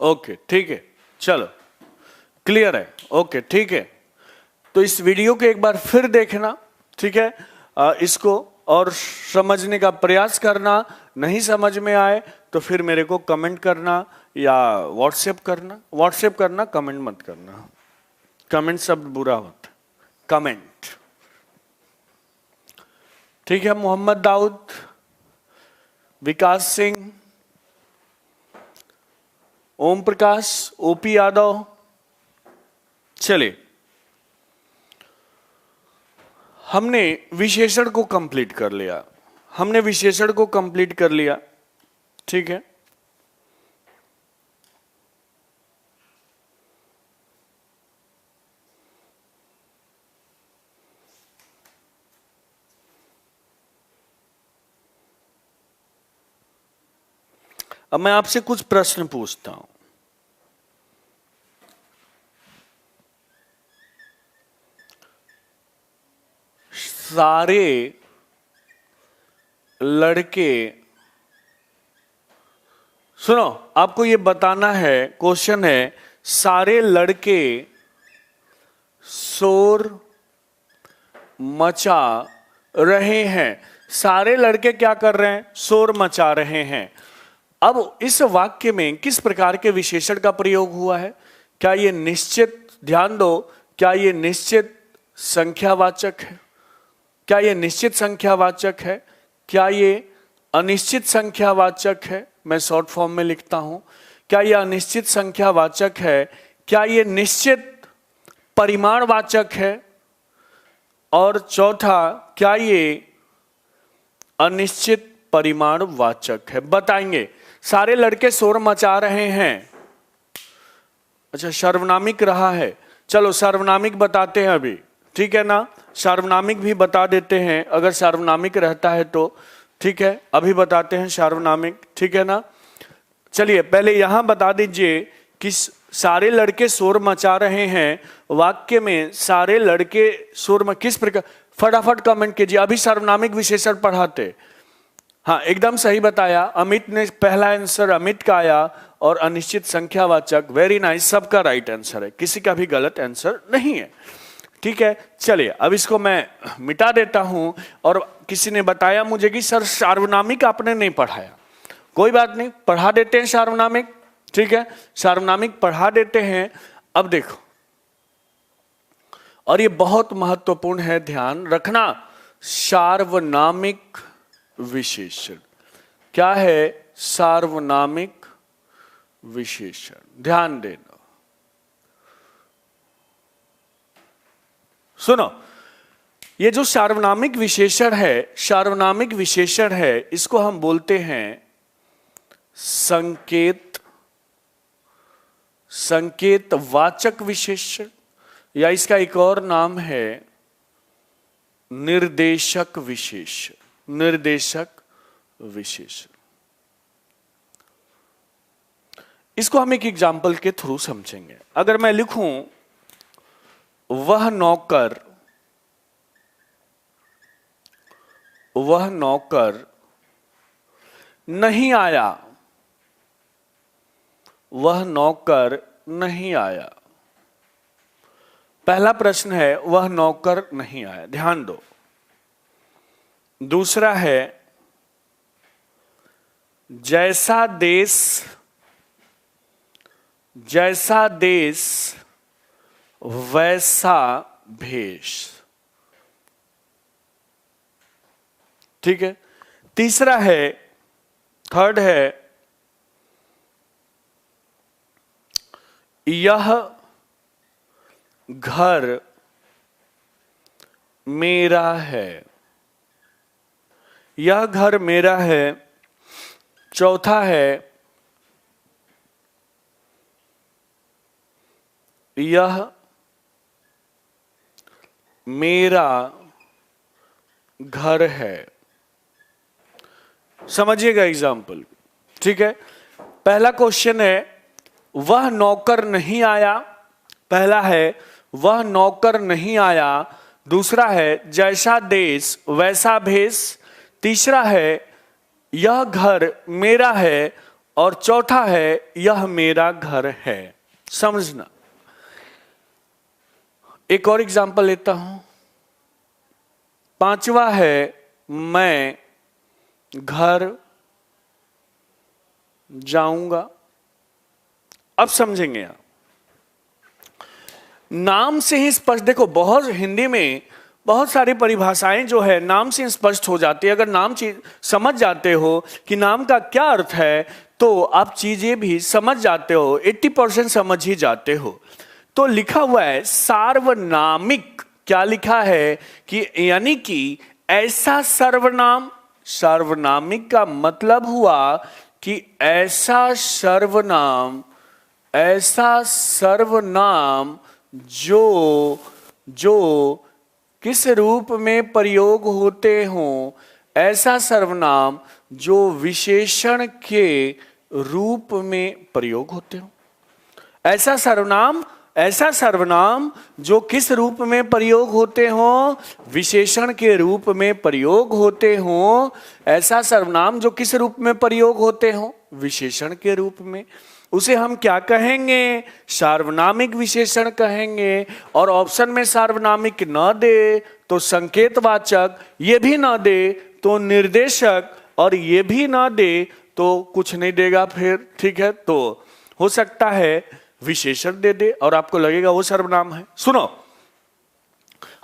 ओके, ठीक है, चलो, क्लियर है? ओके, ठीक है। तो इस वीडियो को एक बार फिर देखना, ठीक है, इसको और समझने का प्रयास करना। नहीं समझ में आए तो फिर मेरे को कमेंट करना या व्हाट्सएप करना, कमेंट मत करना। कमेंट शब्द बुरा होता है, कमेंट। ठीक है, मोहम्मद दाऊद, विकास सिंह, ओम प्रकाश, ओपी यादव। चलिए, हमने विशेषण को कंप्लीट कर लिया। ठीक है, अब मैं आपसे कुछ प्रश्न पूछता हूं। सारे लड़के, सुनो, आपको ये बताना है, क्वेश्चन है, सारे लड़के शोर मचा रहे हैं। सारे लड़के क्या कर रहे हैं? शोर मचा रहे हैं। अब इस वाक्य में किस प्रकार के विशेषण का प्रयोग हुआ है? क्या ये निश्चित, ध्यान दो, क्या ये निश्चित संख्यावाचक है? क्या ये निश्चित संख्यावाचक है? क्या ये अनिश्चित संख्यावाचक है? मैं शॉर्ट फॉर्म में लिखता हूं। क्या ये अनिश्चित संख्यावाचक है? क्या ये निश्चित परिमाणवाचक है? और चौथा, क्या ये अनिश्चित परिमाणवाचक है? बताएंगे। सारे लड़के शोर मचा रहे हैं, अच्छा सार्वनामिक रहा है, चलो सार्वनामिक बताते हैं अभी, ठीक है ना? सार्वनामिक भी बता देते हैं, अगर सार्वनामिक रहता है तो ठीक है, अभी बताते हैं सार्वनामिक, ठीक है ना? चलिए पहले यहां बता दीजिए कि सारे लड़के शोर मचा रहे हैं, वाक्य में सारे लड़के शोर किस प्रकार, फटाफट कमेंट कीजिए, अभी सार्वनामिक विशेषण पढ़ाते। हाँ एकदम सही बताया, अमित ने पहला आंसर अमित का आया, और अनिश्चित संख्यावाचक, वेरी नाइस, सबका राइट आंसर है, किसी का भी गलत आंसर नहीं है, ठीक है? चलिए अब इसको मैं मिटा देता हूं। और किसी ने बताया मुझे कि सर सार्वनामिक आपने नहीं पढ़ाया, कोई बात नहीं, पढ़ा देते हैं सार्वनामिक, ठीक है? सार्वनामिक पढ़ा देते हैं। अब देखो, और ये बहुत महत्वपूर्ण है, ध्यान रखना, सार्वनामिक विशेषण क्या है? सार्वनामिक विशेषण, ध्यान देना, सुनो, ये जो सार्वनामिक विशेषण है, सार्वनामिक विशेषण है, इसको हम बोलते हैं संकेत, संकेतवाचक विशेषण, या इसका एक और नाम है निर्देशक विशेषण, निर्देशक विशेषण। इसको हम एक एग्जाम्पल के थ्रू समझेंगे। अगर मैं लिखूं वह नौकर नहीं आया, वह नौकर नहीं आया, पहला प्रश्न है वह नौकर नहीं आया, ध्यान दो। दूसरा है जैसा देश वैसा भेष, ठीक है? तीसरा है, थर्ड है, यह घर मेरा है, यह घर मेरा है। चौथा है यह मेरा घर है। समझिएगा एग्जाम्पल, ठीक है? पहला क्वेश्चन है वह नौकर नहीं आया, पहला है वह नौकर नहीं आया, दूसरा है जैसा देश वैसा भेष, तीसरा है यह घर मेरा है, और चौथा है यह मेरा घर है। समझना। एक और एग्जांपल लेता हूं, पांचवा है मैं घर जाऊंगा। अब समझेंगे आप, नाम से ही स्पष्ट, देखो बहुत हिंदी में बहुत सारी परिभाषाएं जो है नाम से स्पष्ट हो जाती है। अगर नाम समझ जाते हो कि नाम का क्या अर्थ है तो आप चीजें भी समझ जाते हो, 80% समझ ही जाते हो। तो लिखा हुआ है सार्वनामिक, क्या लिखा है कि यानी कि ऐसा सर्वनाम, सार्वनामिक का मतलब हुआ कि ऐसा सर्वनाम जो किस रूप में प्रयोग होते हों, ऐसा सर्वनाम जो विशेषण के रूप में प्रयोग होते हो। ऐसा सर्वनाम जो किस रूप में प्रयोग होते हो, विशेषण के रूप में प्रयोग होते हो। ऐसा सर्वनाम जो किस रूप में प्रयोग होते हो, विशेषण के रूप में, उसे हम क्या कहेंगे, सार्वनामिक विशेषण कहेंगे। और ऑप्शन में सार्वनामिक न दे तो संकेतवाचक, ये भी न दे तो निर्देशक, और ये भी न दे तो कुछ नहीं देगा फिर, ठीक है। तो हो सकता है विशेषण दे दे और आपको लगेगा वो सर्वनाम है। सुनो,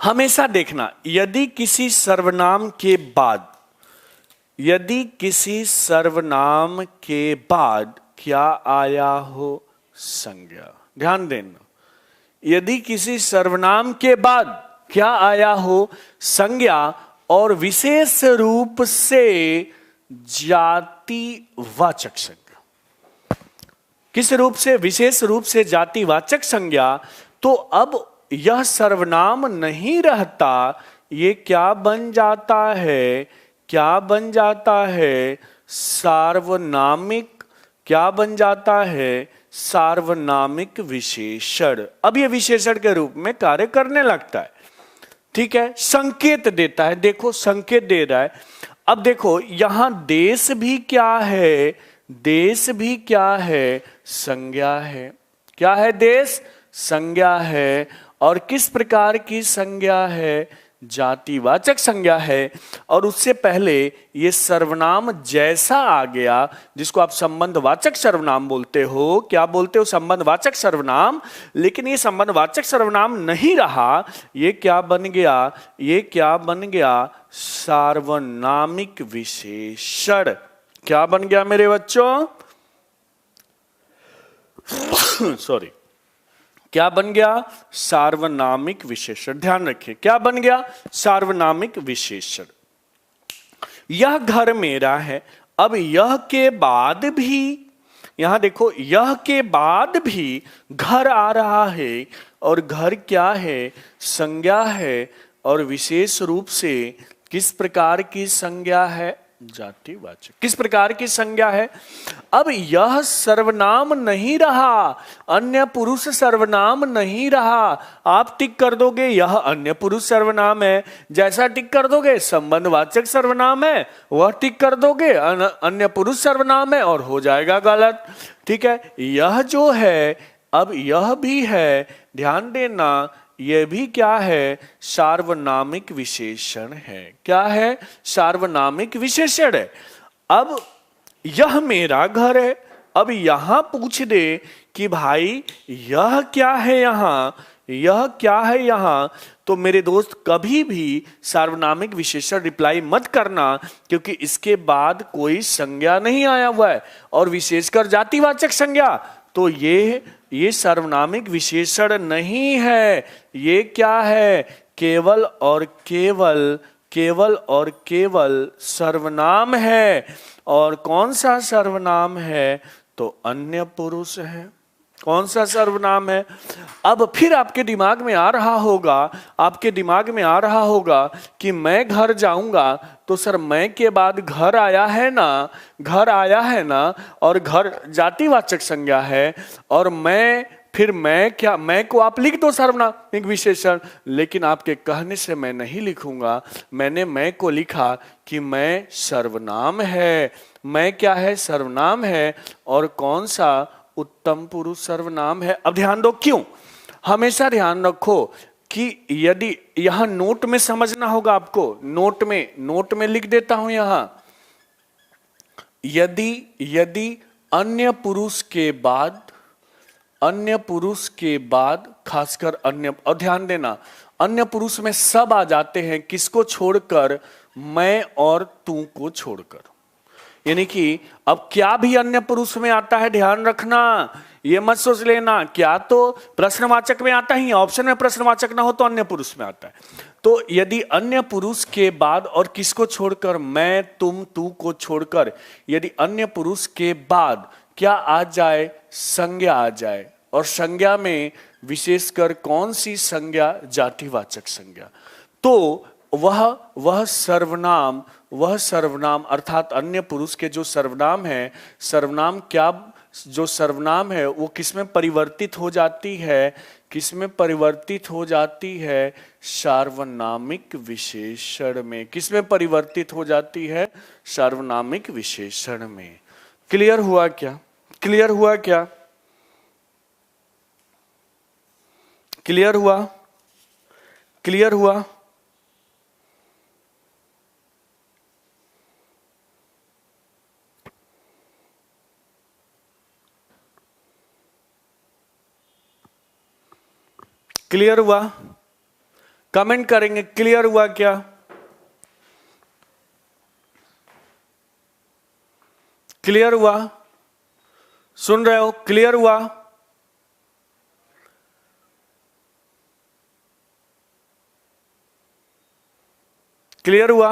हमेशा देखना, यदि किसी सर्वनाम के बाद क्या आया हो, संज्ञा। ध्यान देना, यदि किसी सर्वनाम के बाद क्या आया हो, संज्ञा, और विशेष रूप से जातिवाचक संज्ञा। किस रूप से, विशेष रूप से जातिवाचक संज्ञा, तो अब यह सर्वनाम नहीं रहता, ये क्या बन जाता है, क्या बन जाता है, सार्वनामिक। क्या बन जाता है, सार्वनामिक विशेषण। अब ये विशेषण के रूप में कार्य करने लगता है, ठीक है, संकेत देता है। देखो संकेत दे रहा है। अब देखो यहां देश भी क्या है, देश भी क्या है, संज्ञा है। क्या है, देश संज्ञा है। और किस प्रकार की संज्ञा है, जातिवाचक संज्ञा है। और उससे पहले ये सर्वनाम जैसा आ गया, जिसको आप संबंधवाचक सर्वनाम बोलते हो। क्या बोलते हो, संबंधवाचक सर्वनाम। लेकिन ये संबंधवाचक सर्वनाम नहीं रहा, ये क्या बन गया, ये क्या बन गया, सार्वनामिक विशेषण। क्या बन गया मेरे बच्चों, सॉरी, क्या बन गया, सार्वनामिक विशेषण। ध्यान रखिए, क्या बन गया, सार्वनामिक विशेषण। यह घर मेरा है। अब यह के बाद भी, यहां देखो, यह के बाद भी घर आ रहा है, और घर क्या है, संज्ञा है। और विशेष रूप से किस प्रकार की संज्ञा है, जातिवाचक। किस प्रकार की संज्ञा है। अब यह सर्वनाम नहीं रहा, अन्य पुरुष सर्वनाम नहीं रहा। आप टिक कर दोगे यह अन्य पुरुष सर्वनाम है, जैसा टिक कर दोगे संबंधवाचक सर्वनाम है, वह टिक कर दोगे अन्य पुरुष सर्वनाम है, और हो जाएगा गलत, ठीक है। यह जो है, अब यह भी है, ध्यान देना, यह भी क्या है, सार्वनामिक विशेषण है। क्या है, सार्वनामिक विशेषण है। अब यह मेरा घर है। अब यहां पूछ दे कि भाई यह क्या है, यहां यह क्या है यहां, तो मेरे दोस्त कभी भी सार्वनामिक विशेषण रिप्लाई मत करना, क्योंकि इसके बाद कोई संज्ञा नहीं आया हुआ है, और विशेषकर जातिवाचक संज्ञा। तो ये सार्वनामिक विशेषण नहीं है, ये क्या है, केवल और केवल सर्वनाम है। और कौन सा सर्वनाम है, तो अन्य पुरुष है। कौन सा सर्वनाम है। अब फिर आपके दिमाग में आ रहा होगा, कि मैं घर जाऊंगा, तो सर मैं के बाद घर आया है ना, और घर जातिवाचक संज्ञा है, और मैं को आप लिख दो सार्वनामिक विशेषण। लेकिन आपके कहने से मैं नहीं लिखूंगा, मैंने मैं को लिखा कि मैं सर्वनाम है। मैं क्या है, सर्वनाम है, और कौन सा, उत्तम पुरुष सर्वनाम है। अब ध्यान दो क्यों, हमेशा ध्यान रखो कि यदि यहां नोट में समझना होगा आपको, नोट में लिख देता हूं यहां, यदि अन्य पुरुष के बाद खासकर अन्य, और ध्यान देना अन्य पुरुष में सब आ जाते हैं, किसको छोड़कर, मैं और तू को छोड़कर। यानी कि अब क्या भी अन्य पुरुष में आता है, ध्यान रखना, ये मत सोच लेना क्या तो प्रश्नवाचक में आता ही, ऑप्शन में प्रश्नवाचक ना हो तो अन्य पुरुष में आता है। तो यदि अन्य पुरुष के बाद और किसको छोड़कर, मैं तुम तू को छोड़कर, यदि अन्य पुरुष के बाद क्या आ जाए, संज्ञा आ जाए, और संज्ञा में विशेषकर कौन सी संज्ञा, जातिवाचक संज्ञा, तो वह सर्वनाम, वह सर्वनाम अर्थात अन्य पुरुष के जो सर्वनाम है, सर्वनाम क्या, जो सर्वनाम है वो किसमें परिवर्तित हो जाती है, किसमें परिवर्तित हो जाती है, सार्वनामिक विशेषण में। किसमें परिवर्तित हो जाती है, सार्वनामिक विशेषण में। क्लियर हुआ क्या, क्लियर हुआ क्या, क्लियर हुआ, क्लियर हुआ। क्लियर हुआ, कमेंट करेंगे क्लियर हुआ क्या। क्लियर हुआ, सुन रहे हो, क्लियर हुआ। क्लियर हुआ,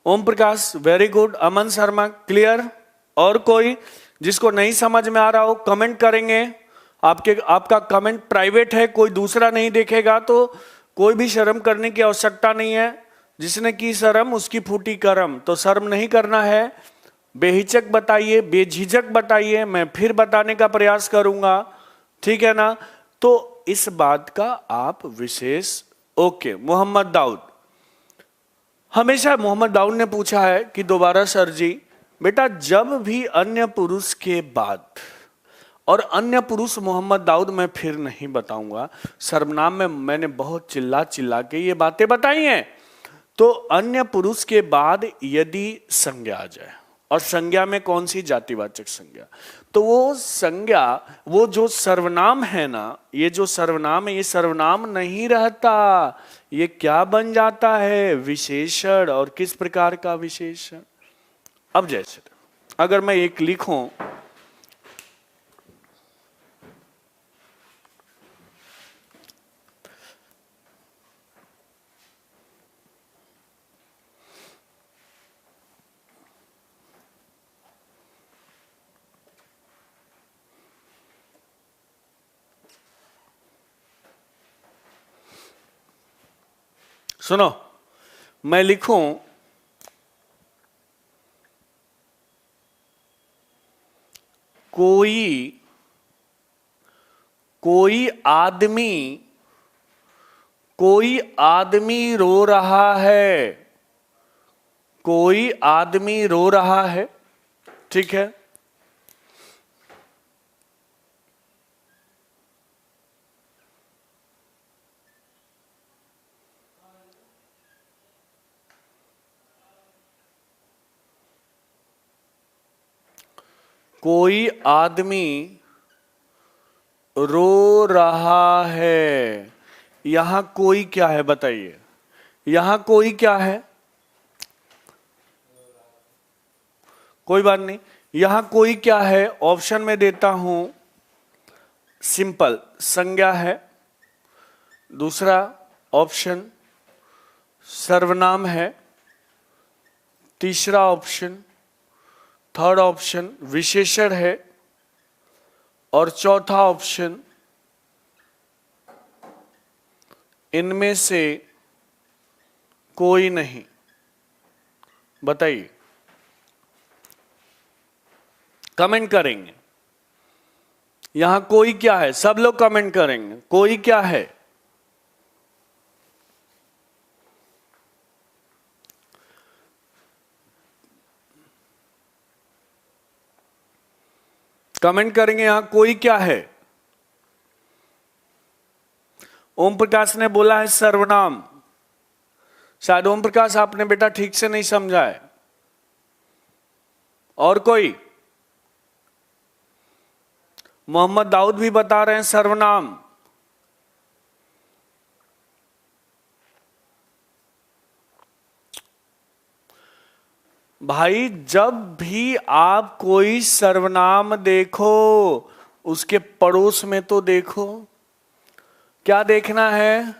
ओम प्रकाश वेरी गुड, अमन शर्मा क्लियर। और कोई जिसको नहीं समझ में आ रहा हो कमेंट करेंगे। आपका कमेंट प्राइवेट है, कोई दूसरा नहीं देखेगा, तो कोई भी शर्म करने की आवश्यकता नहीं है। जिसने की शर्म उसकी फूटी करम, तो शर्म नहीं करना है, बेहिचक बताइए, बेझिझक बताइए, मैं फिर बताने का प्रयास करूंगा, ठीक है ना। तो इस बात का आप विशेष, ओके। मोहम्मद दाऊद, हमेशा मोहम्मद दाऊद ने पूछा है कि दोबारा सर जी, बेटा जब भी अन्य पुरुष के बाद, और अन्य पुरुष मोहम्मद दाऊद मैं फिर नहीं बताऊंगा, सर्वनाम में मैंने बहुत चिल्ला चिल्ला के ये बातें बताई हैं। तो अन्य पुरुष के बाद यदि संज्ञा आ जाए, और संज्ञा में कौन सी, जातिवाचक संज्ञा, तो वो संज्ञा, वो जो सर्वनाम है ना, ये जो सर्वनाम है, ये सर्वनाम नहीं रहता, ये क्या बन जाता है, विशेषण। और किस प्रकार का विशेषण। अब जैसे अगर मैं एक लिखूं, सुनो, मैं लिखूं कोई आदमी, कोई आदमी रो रहा है, कोई आदमी रो रहा है, ठीक है। कोई आदमी रो रहा है, यहां कोई क्या है बताइए, यहां कोई क्या है, कोई बात नहीं, यहां कोई क्या है, ऑप्शन में देता हूं, सिंपल संज्ञा है। दूसरा ऑप्शन सर्वनाम है। तीसरा ऑप्शन, थर्ड ऑप्शन विशेषण है। और चौथा ऑप्शन इनमें से कोई नहीं। बताइए, कमेंट करेंगे। यहां कोई क्या है, सब लोग कमेंट करेंगे, कोई क्या है। कमेंट करेंगे, यहां कोई क्या है। ओम प्रकाश ने बोला है सर्वनाम। शायद ओम प्रकाश आपने बेटा ठीक से नहीं समझा है। और कोई, मोहम्मद दाऊद भी बता रहे हैं सर्वनाम। भाई जब भी आप कोई सर्वनाम देखो, उसके पड़ोस में तो देखो। क्या देखना है,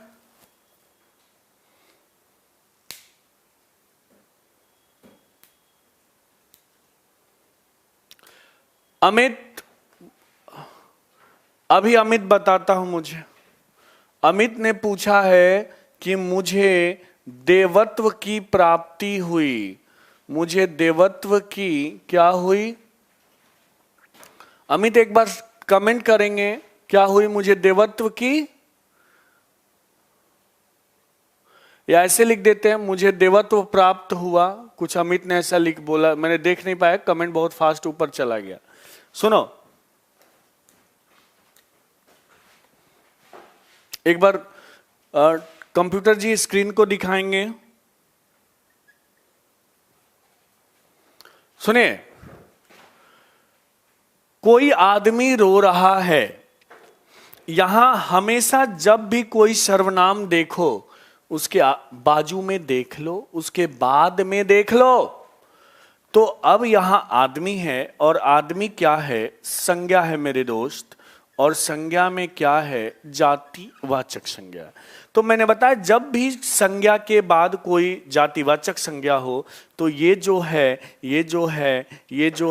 अमित, अभी अमित बताता हूं। मुझे अमित ने पूछा है कि मुझे देवत्व की प्राप्ति हुई, मुझे देवत्व की क्या हुई? अमित एक बार कमेंट करेंगे, क्या हुई मुझे देवत्व की? या ऐसे लिख देते हैं, मुझे देवत्व प्राप्त हुआ। कुछ अमित ने ऐसा लिख बोला, मैंने देख नहीं पाया, कमेंट बहुत फास्ट ऊपर चला गया। सुनो एक बार, कंप्यूटर जी स्क्रीन को दिखाएंगे। सुनिए, कोई आदमी रो रहा है। यहां हमेशा जब भी कोई सर्वनाम देखो, उसके बाजू में देख लो, उसके बाद में देख लो। तो अब यहां आदमी है, और आदमी क्या है? संज्ञा है मेरे दोस्त। और संज्ञा में क्या है? जातिवाचक संज्ञा। तो मैंने बताया जब भी संज्ञा के बाद कोई जातिवाचक संज्ञा हो, तो ये जो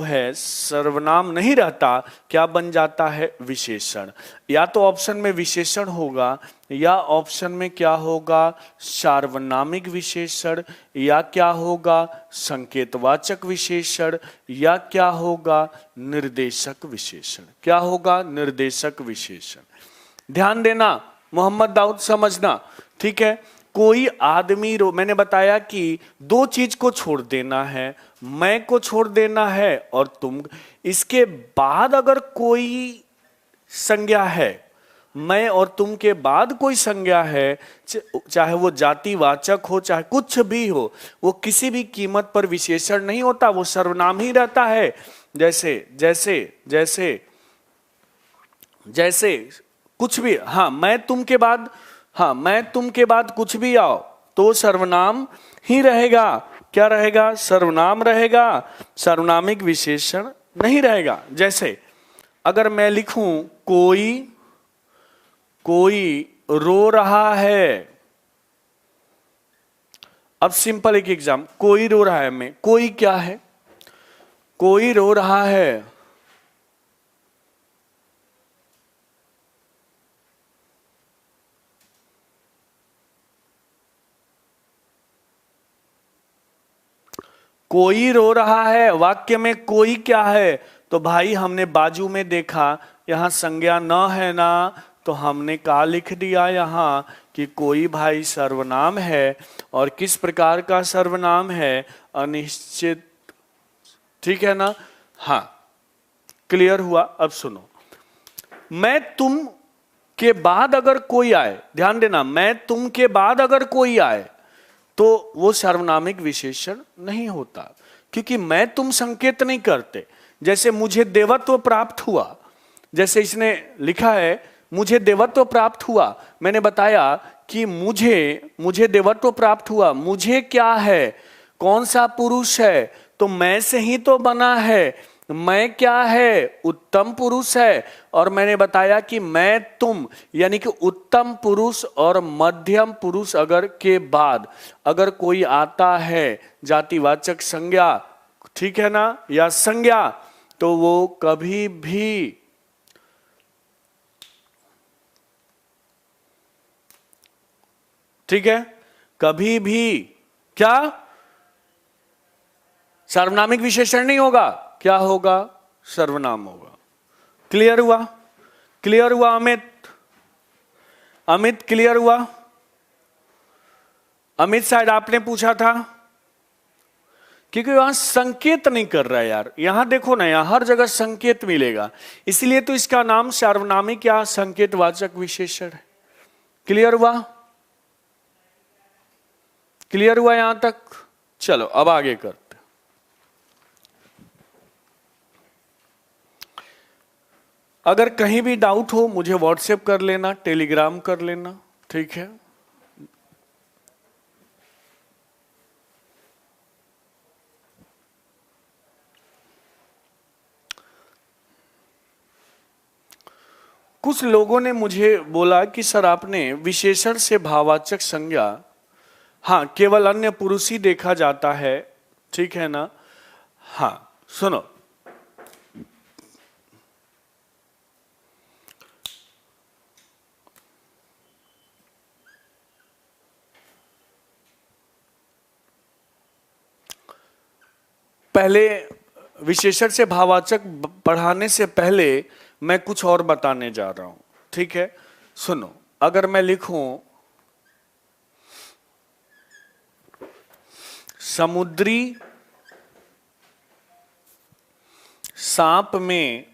है सर्वनाम नहीं रहता, क्या बन जाता है? विशेषण। या तो ऑप्शन में विशेषण होगा, या ऑप्शन में क्या होगा? सार्वनामिक विशेषण, या क्या होगा? संकेतवाचक विशेषण, या क्या होगा? निर्देशक विशेषण। क्या होगा? निर्देशक विशेषण। ध्यान देना, मोहम्मद दाऊद समझना, ठीक है। कोई आदमी रो, मैंने बताया कि दो चीज को छोड़ देना है, मैं को छोड़ देना है और तुम। इसके बाद अगर कोई संज्ञा है, मैं और तुम के बाद कोई संज्ञा है, चाहे वो जातिवाचक हो चाहे कुछ भी हो, वो किसी भी कीमत पर विशेषण नहीं होता, वो सर्वनाम ही रहता है। जैसे जैसे जैसे जैसे कुछ भी, हाँ मैं तुम के बाद, हाँ मैं तुम के बाद कुछ भी आओ तो सर्वनाम ही रहेगा। क्या रहेगा? सर्वनाम रहेगा, सर्वनामिक विशेषण नहीं रहेगा। जैसे अगर मैं लिखूं कोई रो रहा है। अब सिंपल एक एग्जाम, कोई रो रहा है में कोई क्या है? कोई रो रहा है। कोई रो रहा है, वाक्य में कोई क्या है? तो भाई हमने बाजू में देखा, यहां संज्ञा न है ना, तो हमने कहा लिख दिया यहां कि कोई भाई सर्वनाम है। और किस प्रकार का सर्वनाम है? अनिश्चित। ठीक है ना? हाँ, क्लियर हुआ। अब सुनो, मैं तुम के बाद अगर कोई आए, ध्यान देना, मैं तुम के बाद अगर कोई आए तो वो सार्वनामिक विशेषण नहीं होता, क्योंकि मैं तुम संकेत नहीं करते। जैसे मुझे देवत्व प्राप्त हुआ, जैसे इसने लिखा है मुझे देवत्व प्राप्त हुआ, मैंने बताया कि मुझे देवत्व प्राप्त हुआ। मुझे क्या है? कौन सा पुरुष है? तो मैं से ही तो बना है। मैं क्या है? उत्तम पुरुष है। और मैंने बताया कि मैं तुम, यानी कि उत्तम पुरुष और मध्यम पुरुष अगर के बाद अगर कोई आता है जातिवाचक संज्ञा, ठीक है ना, या संज्ञा, तो वो कभी भी ठीक है, कभी भी क्या सार्वनामिक विशेषण नहीं होगा। क्या होगा? सर्वनाम होगा। क्लियर हुआ? क्लियर हुआ अमित? अमित क्लियर हुआ? अमित शायद आपने पूछा था, क्योंकि वहां संकेत नहीं कर रहा है यार। यहां देखो ना, यहां हर जगह संकेत मिलेगा, इसलिए तो इसका नाम सार्वनामिक या संकेतवाचक विशेषण है। क्लियर हुआ? क्लियर हुआ यहां तक? चलो अब आगे करते। अगर कहीं भी डाउट हो मुझे व्हाट्सएप कर लेना, टेलीग्राम कर लेना, ठीक है। कुछ लोगों ने मुझे बोला कि सर आपने विशेषण से भाववाचक संज्ञा, हाँ केवल अन्य पुरुष ही देखा जाता है, ठीक है ना। हाँ सुनो, पहले विशेषण से भाववाचक पढ़ाने से पहले मैं कुछ और बताने जा रहा हूं, ठीक है? सुनो, अगर मैं लिखूं समुद्री सांप में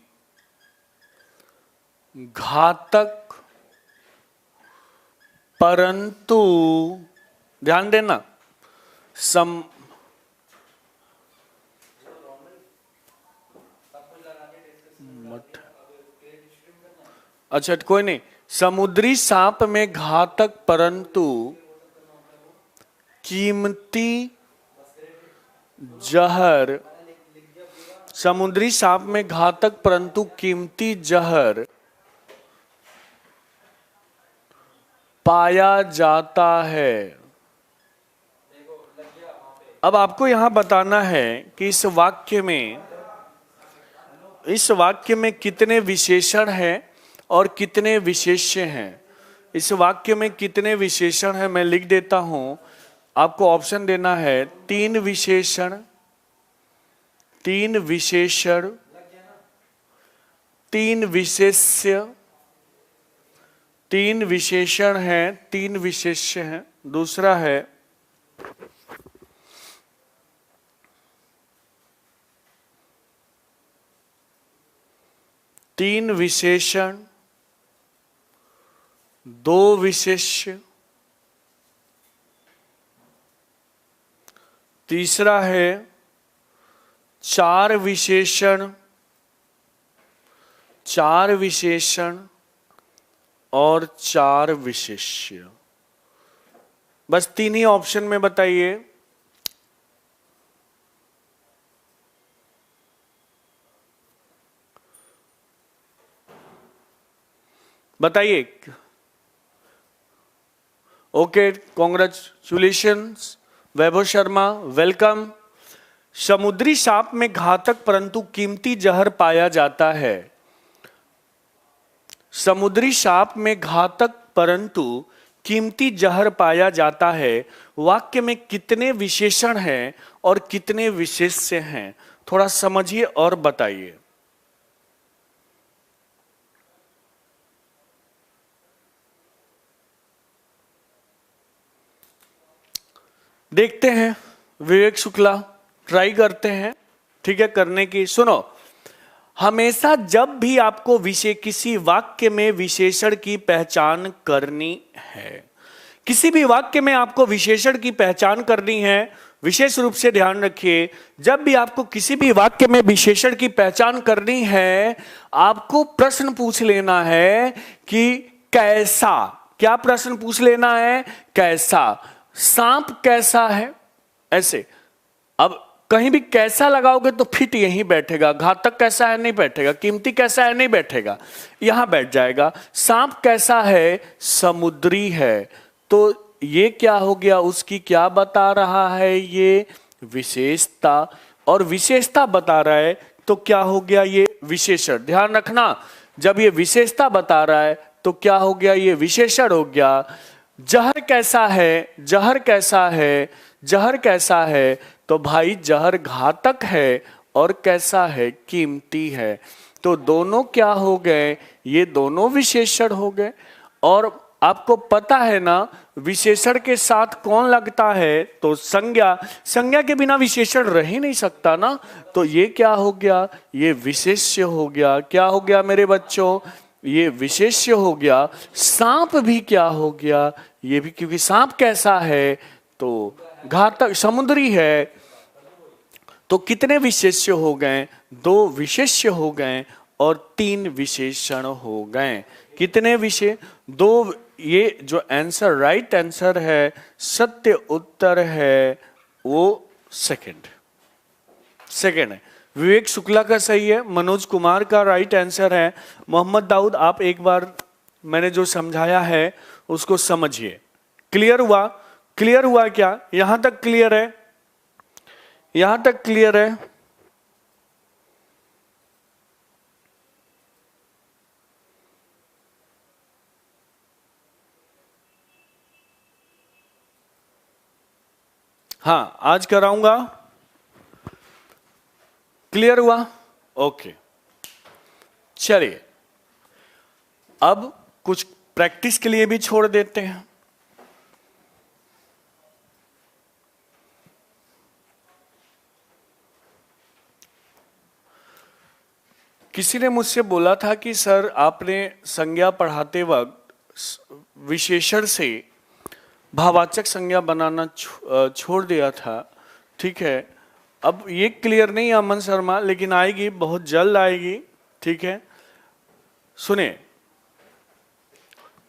घातक परंतु, ध्यान देना, अच्छा कोई नहीं, समुद्री सांप में घातक परंतु कीमती जहर, समुद्री सांप में घातक परंतु कीमती जहर पाया जाता है। अब आपको यहां बताना है कि इस वाक्य में कितने विशेषण हैं और कितने विशेष्य हैं। इस वाक्य में कितने विशेषण हैं मैं लिख देता हूं, आपको ऑप्शन देना है। 3 विशेषण, 3 विशेषण, 3 विशेष्य, 3 विशेषण हैं, 3 विशेष्य हैं। दूसरा है 3 विशेषण, 2 विशेष्य। तीसरा है 4 विशेषण, 4 विशेषण और 4 विशेष्य। बस 3 ही ऑप्शन में बताइए। बताइए। ओके, कॉन्ग्रेचुलेशंस वैभव शर्मा, वेलकम। समुद्री सांप में घातक परंतु कीमती जहर पाया जाता है। समुद्री सांप में घातक परंतु कीमती जहर पाया जाता है। वाक्य में कितने विशेषण हैं और कितने विशेष्य हैं, थोड़ा समझिए और बताइए। देखते हैं, विवेक शुक्ला ट्राई करते हैं, ठीक है, करने की। सुनो, हमेशा जब भी आपको किसी वाक्य में विशेषण की पहचान करनी है, किसी भी वाक्य में आपको विशेषण की पहचान करनी है, विशेष रूप से ध्यान रखिए, जब भी आपको किसी भी वाक्य में विशेषण की पहचान करनी है, आपको प्रश्न पूछ लेना है कि कैसा। क्या प्रश्न पूछ लेना है? कैसा। सांप कैसा है, ऐसे। अब कहीं भी कैसा लगाओगे तो फिट यहीं बैठेगा। घातक कैसा है नहीं बैठेगा, कीमती कैसा है नहीं बैठेगा, यहां बैठ जाएगा। सांप कैसा है? समुद्री है। तो ये क्या हो गया, उसकी क्या बता रहा है? ये विशेषता। और विशेषता बता रहा है तो क्या हो गया? ये विशेषण। ध्यान रखना, जब ये विशेषता बता रहा है तो क्या हो गया? ये विशेषण हो गया। जहर कैसा है? जहर कैसा है? जहर कैसा है? तो भाई जहर घातक है और कैसा है? कीमती है। तो दोनों क्या हो गए? ये दोनों विशेषण हो गए। और आपको पता है ना विशेषण के साथ कौन लगता है? तो संज्ञा। संज्ञा के बिना विशेषण रह ही नहीं सकता ना। तो ये क्या हो गया? ये विशेष्य हो गया। क्या हो गया मेरे बच्चों? ये विशेष्य हो गया। सांप भी क्या हो गया? ये भी, क्योंकि सांप कैसा है? तो घातक, समुद्री है। तो कितने विशेष्य हो गए? 2 विशेष्य हो गए और 3 विशेषण हो गए। कितने विशेष? 2। ये जो आंसर, राइट आंसर है, सत्य उत्तर है, वो सेकंड है। विवेक शुक्ला का सही है, मनोज कुमार का राइट आंसर है। मोहम्मद दाऊद, आप एक बार मैंने जो समझाया है उसको समझिए। क्लियर हुआ? क्लियर हुआ क्या? यहां तक क्लियर है? यहां तक क्लियर है? हाँ, आज कराऊंगा। क्लियर हुआ? ओके, चलिए अब कुछ प्रैक्टिस के लिए भी छोड़ देते हैं। किसी ने मुझसे बोला था कि सर आपने संज्ञा पढ़ाते वक्त विशेषण से भाववाचक संज्ञा बनाना छोड़ दिया था। ठीक है, अब ये क्लियर नहीं अमन शर्मा, लेकिन आएगी, बहुत जल्द आएगी। ठीक है, सुने,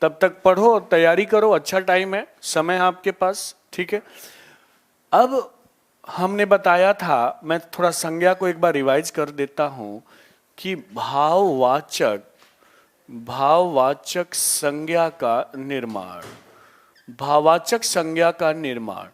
तब तक पढ़ो, तैयारी करो, अच्छा टाइम है, समय है आपके पास। ठीक है, अब हमने बताया था, मैं थोड़ा संज्ञा को एक बार रिवाइज कर देता हूं कि भाववाचक संज्ञा का निर्माण, भाववाचक संज्ञा का निर्माण।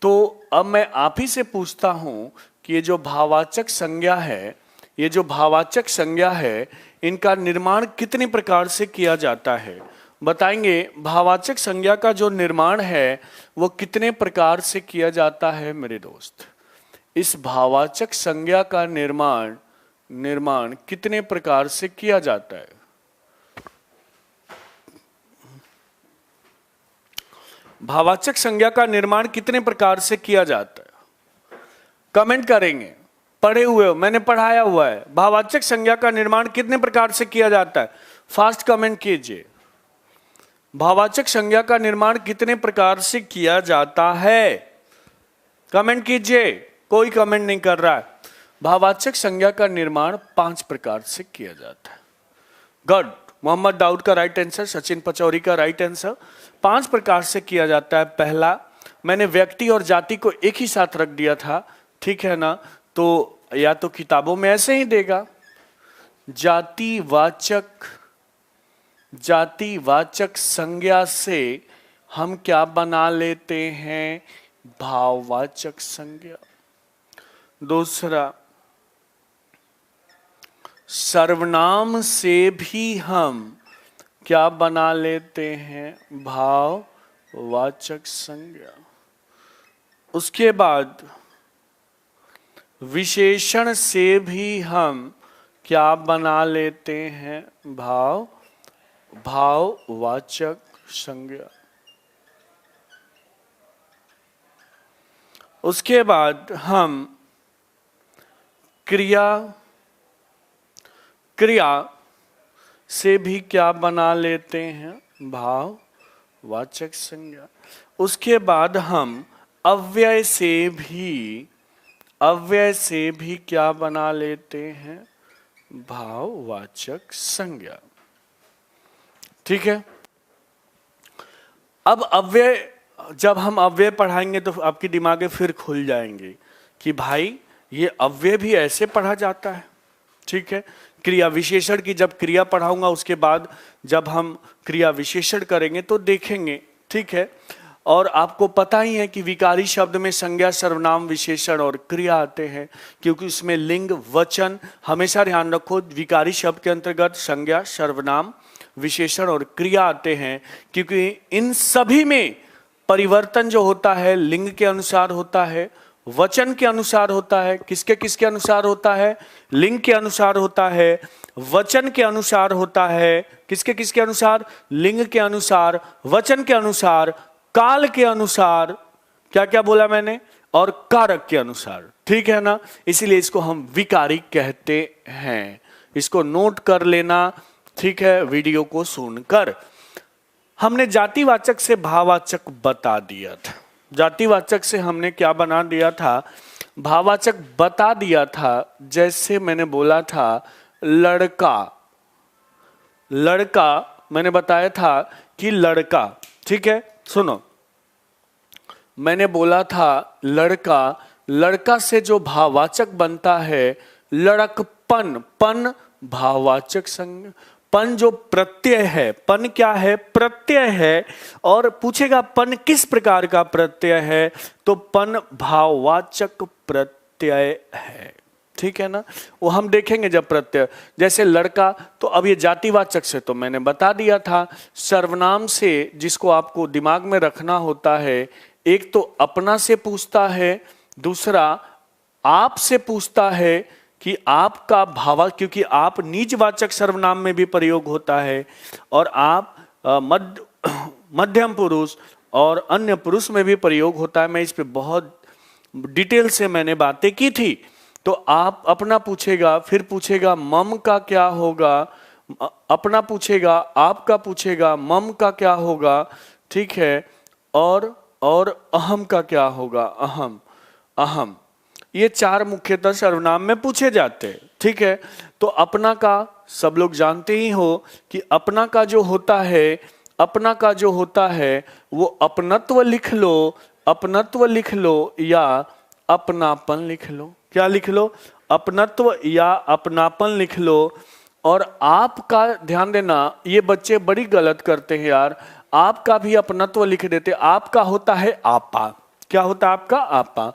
तो अब मैं आप ही से पूछता हूं कि ये जो भाववाचक संज्ञा है, ये जो भाववाचक संज्ञा है, इनका निर्माण कितने प्रकार से किया जाता है? बताएंगे भाववाचक संज्ञा का जो निर्माण है वो कितने प्रकार से किया जाता है मेरे दोस्त? इस भाववाचक संज्ञा का निर्माण कितने प्रकार से किया जाता है? भाववाचक संज्ञा का निर्माण कितने प्रकार से किया जाता है? कमेंट करेंगे, पढ़े हुए हो, मैंने पढ़ाया हुआ है। भाववाचक संज्ञा का निर्माण कितने प्रकार से किया जाता है? फास्ट कमेंट कीजिए। भाववाचक संज्ञा का निर्माण कितने प्रकार से किया जाता है? कमेंट कीजिए, कोई कमेंट नहीं कर रहा है। भाववाचक संज्ञा का निर्माण 5 प्रकार से किया जाता है। गुड, मोहम्मद दाऊद का राइट आंसर, सचिन पचौरी का राइट आंसर। 5 प्रकार से किया जाता है। पहला, मैंने व्यक्ति और जाति को एक ही साथ रख दिया था, ठीक है ना, तो या तो किताबों में ऐसे ही देगा, जातिवाचक संज्ञा से हम क्या बना लेते हैं? भाववाचक संज्ञा। दूसरा, सर्वनाम से भी हम क्या बना लेते हैं? भाववाचक संज्ञा। उसके बाद विशेषण से भी हम क्या बना लेते हैं? भाववाचक संज्ञा। उसके बाद हम क्रिया से भी क्या बना लेते हैं? भाववाचक संज्ञा। उसके बाद हम अव्यय से भी क्या बना लेते हैं? भाववाचक संज्ञा। ठीक है, अब अव्यय, जब हम अव्यय पढ़ाएंगे तो आपके दिमागे फिर खुल जाएंगे कि भाई ये अव्यय भी ऐसे पढ़ा जाता है। ठीक है, क्रिया विशेषण की जब क्रिया पढ़ाऊंगा उसके बाद जब हम क्रिया विशेषण करेंगे तो देखेंगे। ठीक है, और आपको पता ही है कि विकारी शब्द में संज्ञा, सर्वनाम, विशेषण और क्रिया आते हैं, क्योंकि उसमें लिंग, वचन, हमेशा ध्यान रखो विकारी शब्द के अंतर्गत संज्ञा, सर्वनाम, विशेषण और क्रिया आते हैं, क्योंकि इन सभी में परिवर्तन जो होता है लिंग के अनुसार होता है, वचन के अनुसार होता है। किसके अनुसार होता है? लिंग के अनुसार होता है, वचन के अनुसार होता है। किसके अनुसार? लिंग के अनुसार, वचन के अनुसार, काल के अनुसार, क्या बोला मैंने, और कारक के अनुसार। ठीक है ना, इसीलिए इसको हम विकारी कहते हैं। इसको नोट कर लेना, ठीक है, वीडियो को सुनकर। हमने जातिवाचक से भाववाचक बता दिया था। जातिवाचक से हमने क्या बना दिया था? भाववाचक बता दिया था। जैसे मैंने बोला था लड़का मैंने बताया था कि लड़का, ठीक है, सुनो, मैंने बोला था लड़का से जो भाववाचक बनता है लड़कपन, पन भाववाचक संज्ञा, पन जो प्रत्यय है, पन क्या है? प्रत्यय है। और पूछेगा पन किस प्रकार का प्रत्यय है, तो पन भाववाचक प्रत्यय है। ठीक है ना, वो हम देखेंगे जब प्रत्यय, जैसे लड़का, तो अब ये जातिवाचक से तो मैंने बता दिया था। सर्वनाम से जिसको आपको दिमाग में रखना होता है, एक तो अपना से पूछता है, दूसरा आप से पूछता है, कि आपका भावा, क्योंकि आप निजवाचक सर्वनाम में भी प्रयोग होता है और आप मध्यम पुरुष और अन्य पुरुष में भी प्रयोग होता है। मैं इस पे बहुत डिटेल से मैंने बातें की थी। तो आप अपना पूछेगा, फिर पूछेगा मम का क्या होगा, अपना पूछेगा, आपका पूछेगा, मम का क्या होगा, ठीक है, और अहम का क्या होगा, अहम, अहम, ये चार मुख्यतः सर्वनाम में पूछे जाते हैं, ठीक है। तो अपना का सब लोग जानते ही हो कि अपना का जो होता है, अपना का जो होता है वो अपनत्व लिख लो, अपनत्व लिख लो या अपनापन लिख लो। क्या लिख लो? अपनत्व या अपनापन लिख लो। और आपका ध्यान देना, ये बच्चे बड़ी गलत करते हैं यार, आपका भी अपनत्व लिख देते। आपका होता है आपा। क्या होता है आपका? आपा।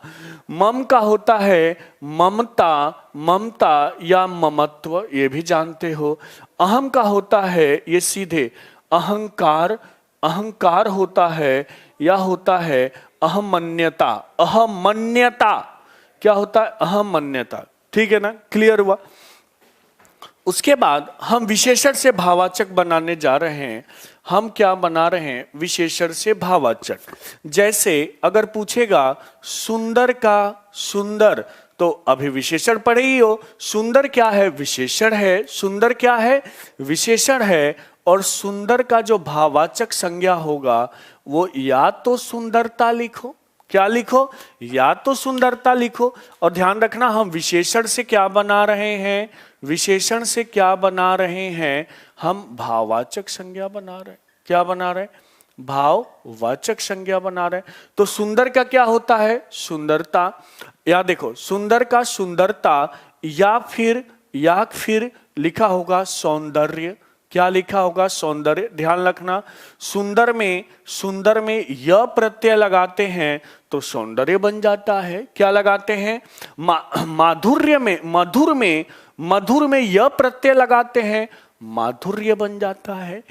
मम का होता है ममता, ममता या ममत्व, ये भी जानते हो। अहम का होता है ये सीधे अहंकार, अहंकार होता है या होता है अहमन्यता, अहमन्यता। क्या होता है? अहमन्यता। ठीक है ना? क्लियर हुआ? उसके बाद हम विशेषण से भाववाचक बनाने जा रहे हैं। हम क्या बना रहे हैं? विशेषण से भाववाचक। जैसे अगर पूछेगा सुंदर का सुंदर, तो अभी विशेषण पढ़े ही हो। सुंदर क्या है? विशेषण है। सुंदर क्या है? विशेषण है। और सुंदर का जो भाववाचक संज्ञा होगा वो या तो सुंदरता लिखो, क्या लिखो? या तो सुंदरता लिखो। और ध्यान रखना, हम विशेषण से क्या बना रहे हैं? विशेषण से क्या बना रहे हैं? हम भाववाचक संज्ञा बना रहे हैं। क्या बना रहे हैं? भाववाचक संज्ञा बना रहे हैं। तो सुंदर का क्या होता है? सुंदरता। या देखो, सुंदर का सुंदरता या फिर लिखा होगा सौंदर्य। क्या लिखा होगा? सौंदर्य। ध्यान रखना, सुंदर में य प्रत्यय लगाते हैं तो सौंदर्य बन जाता है। क्या लगाते हैं? माधुर्य में, मधुर में य प्रत्यय लगाते हैं, माधुर्य बन जाता है।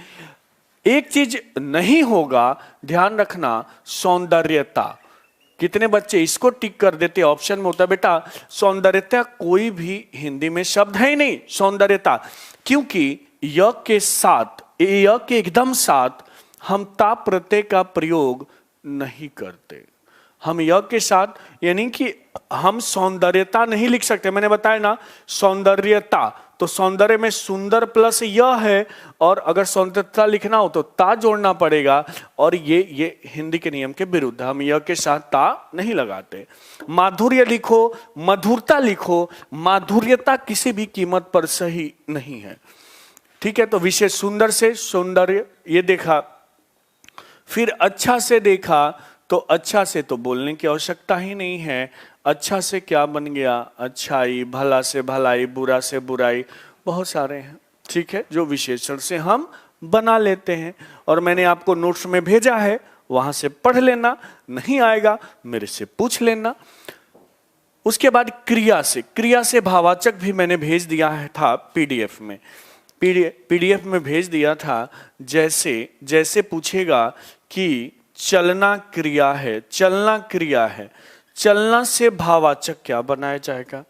एक चीज नहीं होगा, ध्यान रखना, सौंदर्यता। कितने बच्चे इसको टिक कर देते? ऑप्शन में होता है बेटा सौंदर्यता कोई भी हिंदी में शब्द है ही नहीं, सौंदर्यता। क्योंकि य के साथ, य के एकदम साथ हम ता प्रत्यय का प्रयोग नहीं करते। हम य के साथ, यानी कि हम सौंदर्यता नहीं लिख सकते। मैंने बताया ना, सौंदर्यता, तो सौंदर्य में सुंदर प्लस य है, और अगर सौंदर्यता लिखना हो तो ता जोड़ना पड़ेगा, और ये हिंदी के नियम के विरुद्ध। हम य के साथ ता नहीं लगाते। माधुर्य लिखो, मधुरता लिखो, माधुर्यता किसी भी कीमत पर सही नहीं है। ठीक है, तो विशेष सुंदर से सौंदर्य ये देखा। फिर अच्छा से देखा, तो अच्छा से तो बोलने की आवश्यकता ही नहीं है। अच्छा से क्या बन गया? अच्छाई। भला से भलाई, बुरा से बुराई, बहुत सारे हैं, ठीक है, जो विशेषण से हम बना लेते हैं। और मैंने आपको नोट्स में भेजा है, वहां से पढ़ लेना। नहीं आएगा मेरे से पूछ लेना। उसके बाद क्रिया से भाववाचक भी मैंने भेज दिया है था पीडीएफ में, पीडीएफ में भेज दिया था। जैसे पूछेगा कि चलना क्रिया है, चलना क्रिया है, चलना से भाववाचक क्या बनाया जाएगा?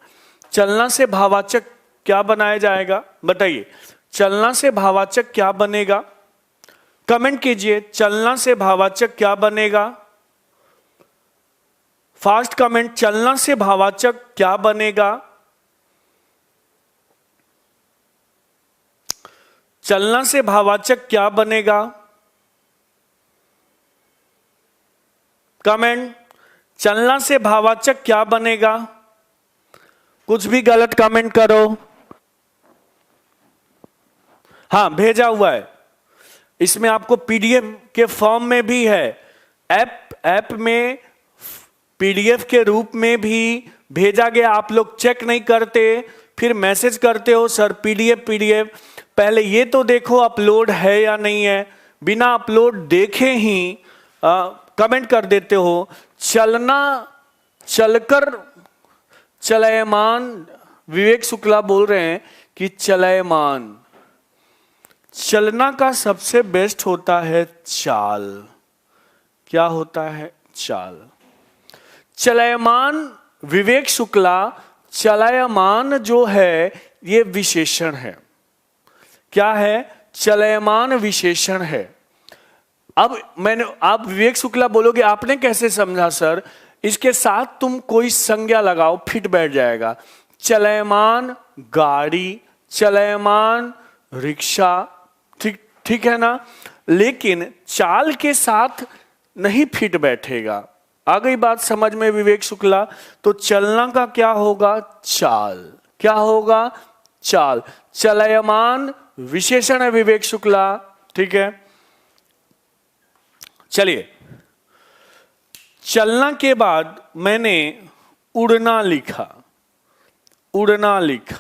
चलना से भाववाचक क्या बनाया जाएगा? बताइए, चलना से भाववाचक क्या बनेगा? कमेंट कीजिए, चलना से भाववाचक क्या बनेगा? फास्ट कमेंट, चलना से भाववाचक क्या बनेगा? चलना से भाववाचक क्या बनेगा? कमेंट, चलना से भाववाचक क्या बनेगा? कुछ भी गलत कमेंट करो। हाँ, भेजा हुआ है, इसमें आपको पीडीएफ के फॉर्म में भी है, ऐप में पीडीएफ के रूप में भी भेजा गया। आप लोग चेक नहीं करते, फिर मैसेज करते हो सर पीडीएफ। पहले ये तो देखो अपलोड है या नहीं है। बिना अपलोड देखे ही कमेंट कर देते हो। चलना, चलकर, चलयमान। विवेक शुक्ला बोल रहे हैं कि चलयमान। चलना का सबसे बेस्ट होता है चाल। क्या होता है? चाल। चलयमान विवेक शुक्ला चलयमान जो है ये विशेषण है। क्या है? चलयमान विशेषण है। अब आप विवेक शुक्ला बोलोगे आपने कैसे समझा सर? इसके साथ तुम कोई संज्ञा लगाओ, फिट बैठ जाएगा। चलयमान गाड़ी, चलयमान रिक्शा, ठीक ठीक है ना? लेकिन चाल के साथ नहीं फिट बैठेगा। आ गई बात समझ में विवेक शुक्ला? तो चलना का क्या होगा? चाल। क्या होगा? चाल। चलयमान विशेषण है विवेक शुक्ला, ठीक है। चलिए, चलना के बाद मैंने उड़ना लिखा। उड़ना लिखा,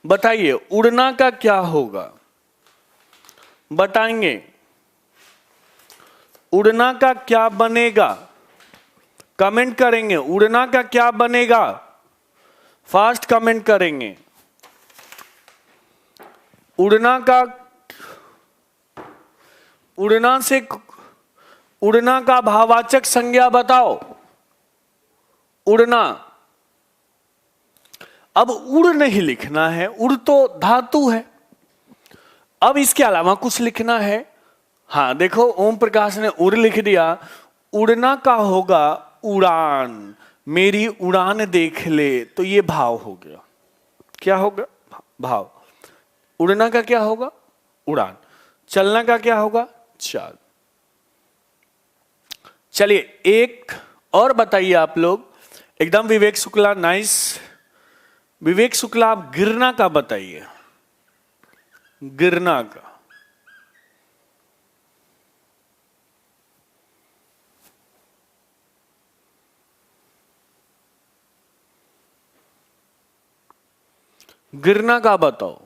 बताइए उड़ना का क्या होगा? बताएंगे उड़ना का क्या बनेगा? कमेंट करेंगे उड़ना का क्या बनेगा? फास्ट कमेंट करेंगे। उड़ना का, उड़ना से, उड़ना का भाववाचक संज्ञा बताओ। उड़ना। अब उड़ नहीं लिखना है, उड़ तो धातु है। अब इसके अलावा कुछ लिखना है। हाँ देखो, ओम प्रकाश ने उड़ लिख दिया। उड़ना का होगा उड़ान। मेरी उड़ान देख ले, तो ये भाव हो गया। क्या होगा? भाव। उड़ना का क्या होगा? उड़ान। चलना का क्या होगा? चाल। चलिए एक और बताइए आप लोग, एकदम विवेक शुक्ला, नाइस। विवेक शुक्ला आप गिरना का बताइए। गिरना का। गिरना का बताओ।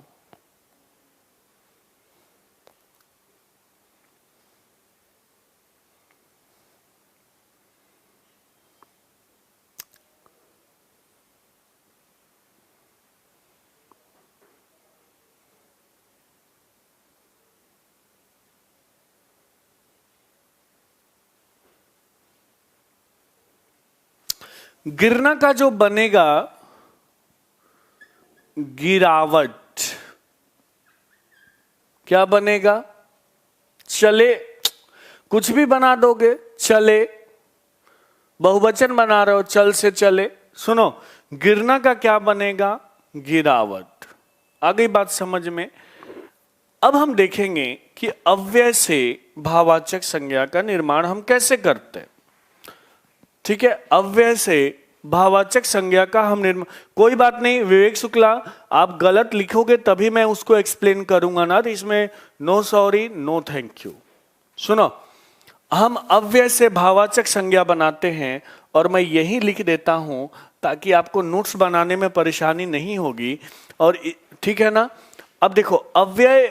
गिरना का जो बनेगा गिरावट। क्या बनेगा? चले। कुछ भी बना दोगे, चले। बहुवचन बना रहे हो, चल से चले। सुनो, गिरना का क्या बनेगा? गिरावट। आ गई बात समझ में? अब हम देखेंगे कि अव्यय से भाववाचक संज्ञा का निर्माण हम कैसे करते हैं। ठीक है, अव्यय से भाववाचक संज्ञा का हम निर्माण। कोई बात नहीं विवेक शुक्ला, आप गलत लिखोगे तभी मैं उसको एक्सप्लेन करूंगा ना, तो इसमें no sorry no thank you. सुनो, हम अव्यय से भाववाचक संज्ञा बनाते हैं और मैं यही लिख देता हूं ताकि आपको नोट्स बनाने में परेशानी नहीं होगी। और ठीक है ना? अब देखो अव्यय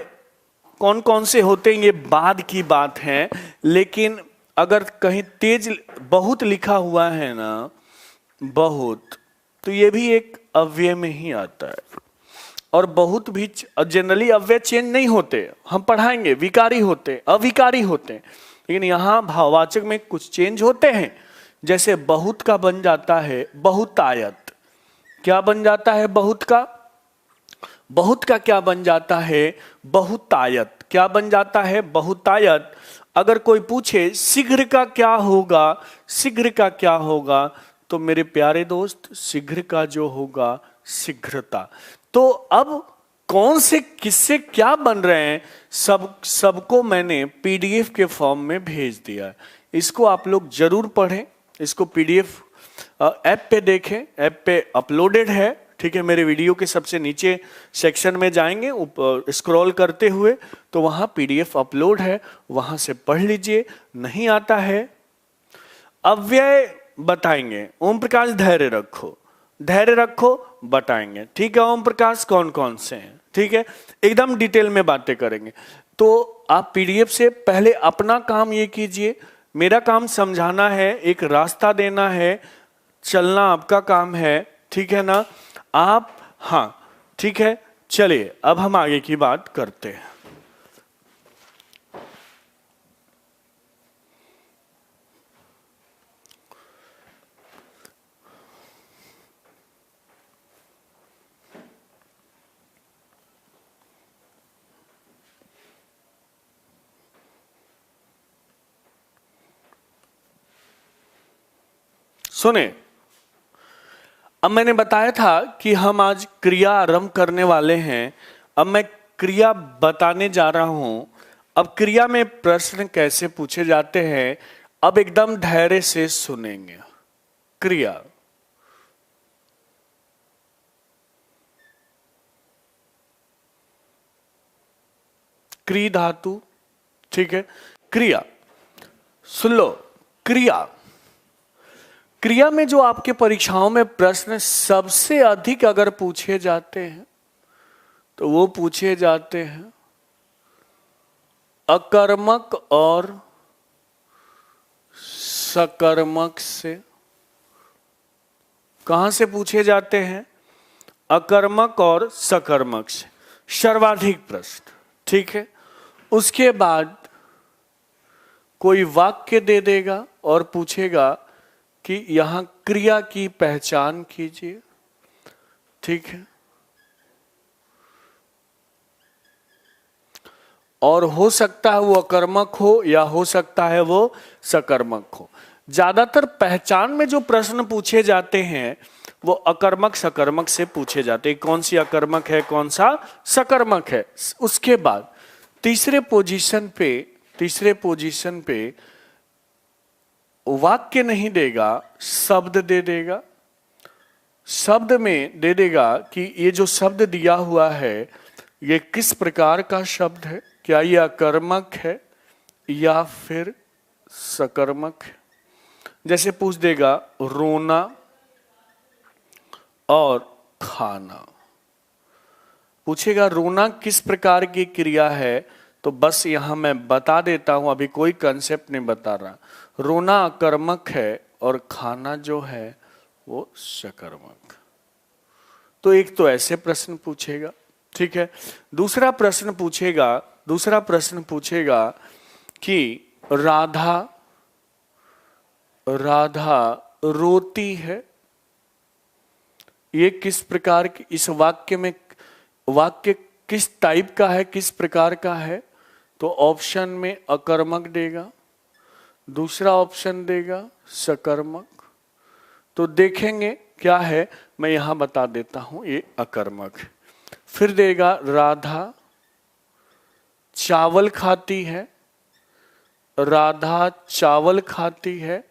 कौन कौन से होते हैं ये बाद की बात है, लेकिन अगर कहीं तेज बहुत लिखा हुआ है ना, बहुत, तो ये भी एक अव्यय में ही आता है। और बहुत भी जनरली अव्यय चेंज नहीं होते, हम पढ़ाएंगे विकारी होते, अविकारी होते, लेकिन यहां भाववाचक में कुछ चेंज होते हैं। जैसे बहुत का बन जाता है बहुतायत। क्या बन जाता है बहुत का? बहुत का क्या बन जाता है? बहुतायत। क्या बन जाता है? बहुतायत। अगर कोई पूछे शीघ्र का क्या होगा, शीघ्र का क्या होगा, तो मेरे प्यारे दोस्त शीघ्र का जो होगा शीघ्रता। तो अब कौन से किससे क्या बन रहे हैं सबको मैंने पीडीएफ के फॉर्म में भेज दिया है। इसको आप लोग जरूर पढ़ें, इसको पीडीएफ ऐप पे देखें, ऐप पे अपलोडेड है। ठीक है, मेरे वीडियो के सबसे नीचे सेक्शन में जाएंगे ऊपर स्क्रॉल करते हुए, तो वहां पीडीएफ अपलोड है, वहां से पढ़ लीजिए। नहीं आता है अव्यय बताएंगे। ओम प्रकाश धैर्य रखो, धैर्य रखो, बताएंगे। ठीक है ओम प्रकाश, कौन कौन से हैं? ठीक है, एकदम डिटेल में बातें करेंगे। तो आप पीडीएफ से पहले अपना काम ये कीजिए, मेरा काम समझाना है, एक रास्ता देना है, चलना आपका काम है। ठीक है ना आप? हाँ ठीक है, चलिए अब हम आगे की बात करते हैं। सुने, अब मैंने बताया था कि हम आज क्रिया आरंभ करने वाले हैं। अब मैं क्रिया बताने जा रहा हूं। अब क्रिया में प्रश्न कैसे पूछे जाते हैं, अब एकदम धैर्य से सुनेंगे। क्रिया, क्री धातु, ठीक है। क्रिया सुन लो। क्रिया, क्रिया में जो आपके परीक्षाओं में प्रश्न सबसे अधिक अगर पूछे जाते हैं तो वो पूछे जाते हैं अकर्मक और सकर्मक से। कहां से पूछे जाते हैं? अकर्मक और सकर्मक से, सर्वाधिक प्रश्न, ठीक है। उसके बाद कोई वाक्य दे देगा और पूछेगा कि यहां क्रिया की पहचान कीजिए, ठीक है। और हो सकता है वो अकर्मक हो या हो सकता है वो सकर्मक हो। ज्यादातर पहचान में जो प्रश्न पूछे जाते हैं वो अकर्मक सकर्मक से पूछे जाते हैं, कौन सी अकर्मक है कौन सा सकर्मक है। उसके बाद तीसरे पोजीशन पे वाक्य नहीं देगा, शब्द दे देगा। शब्द में दे देगा कि ये जो शब्द दिया हुआ है ये किस प्रकार का शब्द है, क्या ये अकर्मक है या फिर सकर्मक है। जैसे पूछ देगा रोना और खाना, पूछेगा रोना किस प्रकार की क्रिया है, तो बस यहां मैं बता देता हूं, अभी कोई कंसेप्ट नहीं बता रहा। रोना अकर्मक है और खाना जो है वो सकर्मक। तो एक तो ऐसे प्रश्न पूछेगा, ठीक है। दूसरा प्रश्न पूछेगा कि राधा रोती है, ये किस प्रकार की, इस वाक्य में वाक्य किस टाइप का है, किस प्रकार का है। तो ऑप्शन में अकर्मक देगा, दूसरा ऑप्शन देगा सकर्मक। तो देखेंगे क्या है, मैं यहां बता देता हूं, ये अकर्मक है। फिर देगा राधा चावल खाती है, राधा चावल खाती है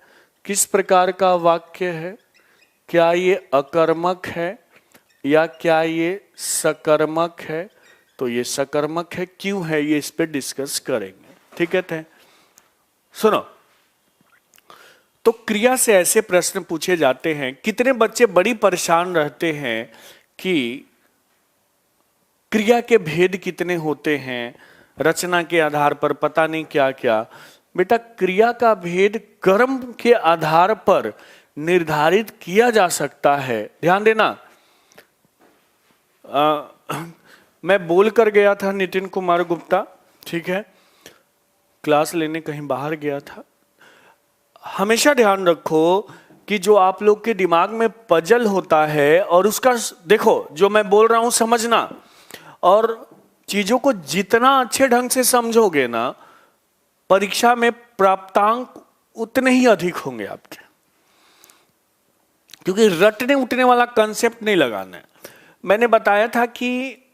किस प्रकार का वाक्य है, क्या ये अकर्मक है या क्या ये सकर्मक है। तो ये सकर्मक है, क्यों है ये इस पे डिस्कस करेंगे, ठीक है। सुनो, तो क्रिया से ऐसे प्रश्न पूछे जाते हैं। कितने बच्चे बड़ी परेशान रहते हैं कि क्रिया के भेद कितने होते हैं, रचना के आधार पर पता नहीं क्या क्या। बेटा, क्रिया का भेद कर्म के आधार पर निर्धारित किया जा सकता है, ध्यान देना। मैं बोल कर गया था नितिन कुमार गुप्ता, ठीक है, क्लास लेने कहीं बाहर गया था। हमेशा ध्यान रखो कि जो आप लोग के दिमाग में पजल होता है और उसका देखो, जो मैं बोल रहा हूं समझना, और चीजों को जितना अच्छे ढंग से समझोगे ना, परीक्षा में प्राप्तांक उतने ही अधिक होंगे आपके, क्योंकि रटने उठने वाला कंसेप्ट नहीं लगाना है। मैंने बताया था कि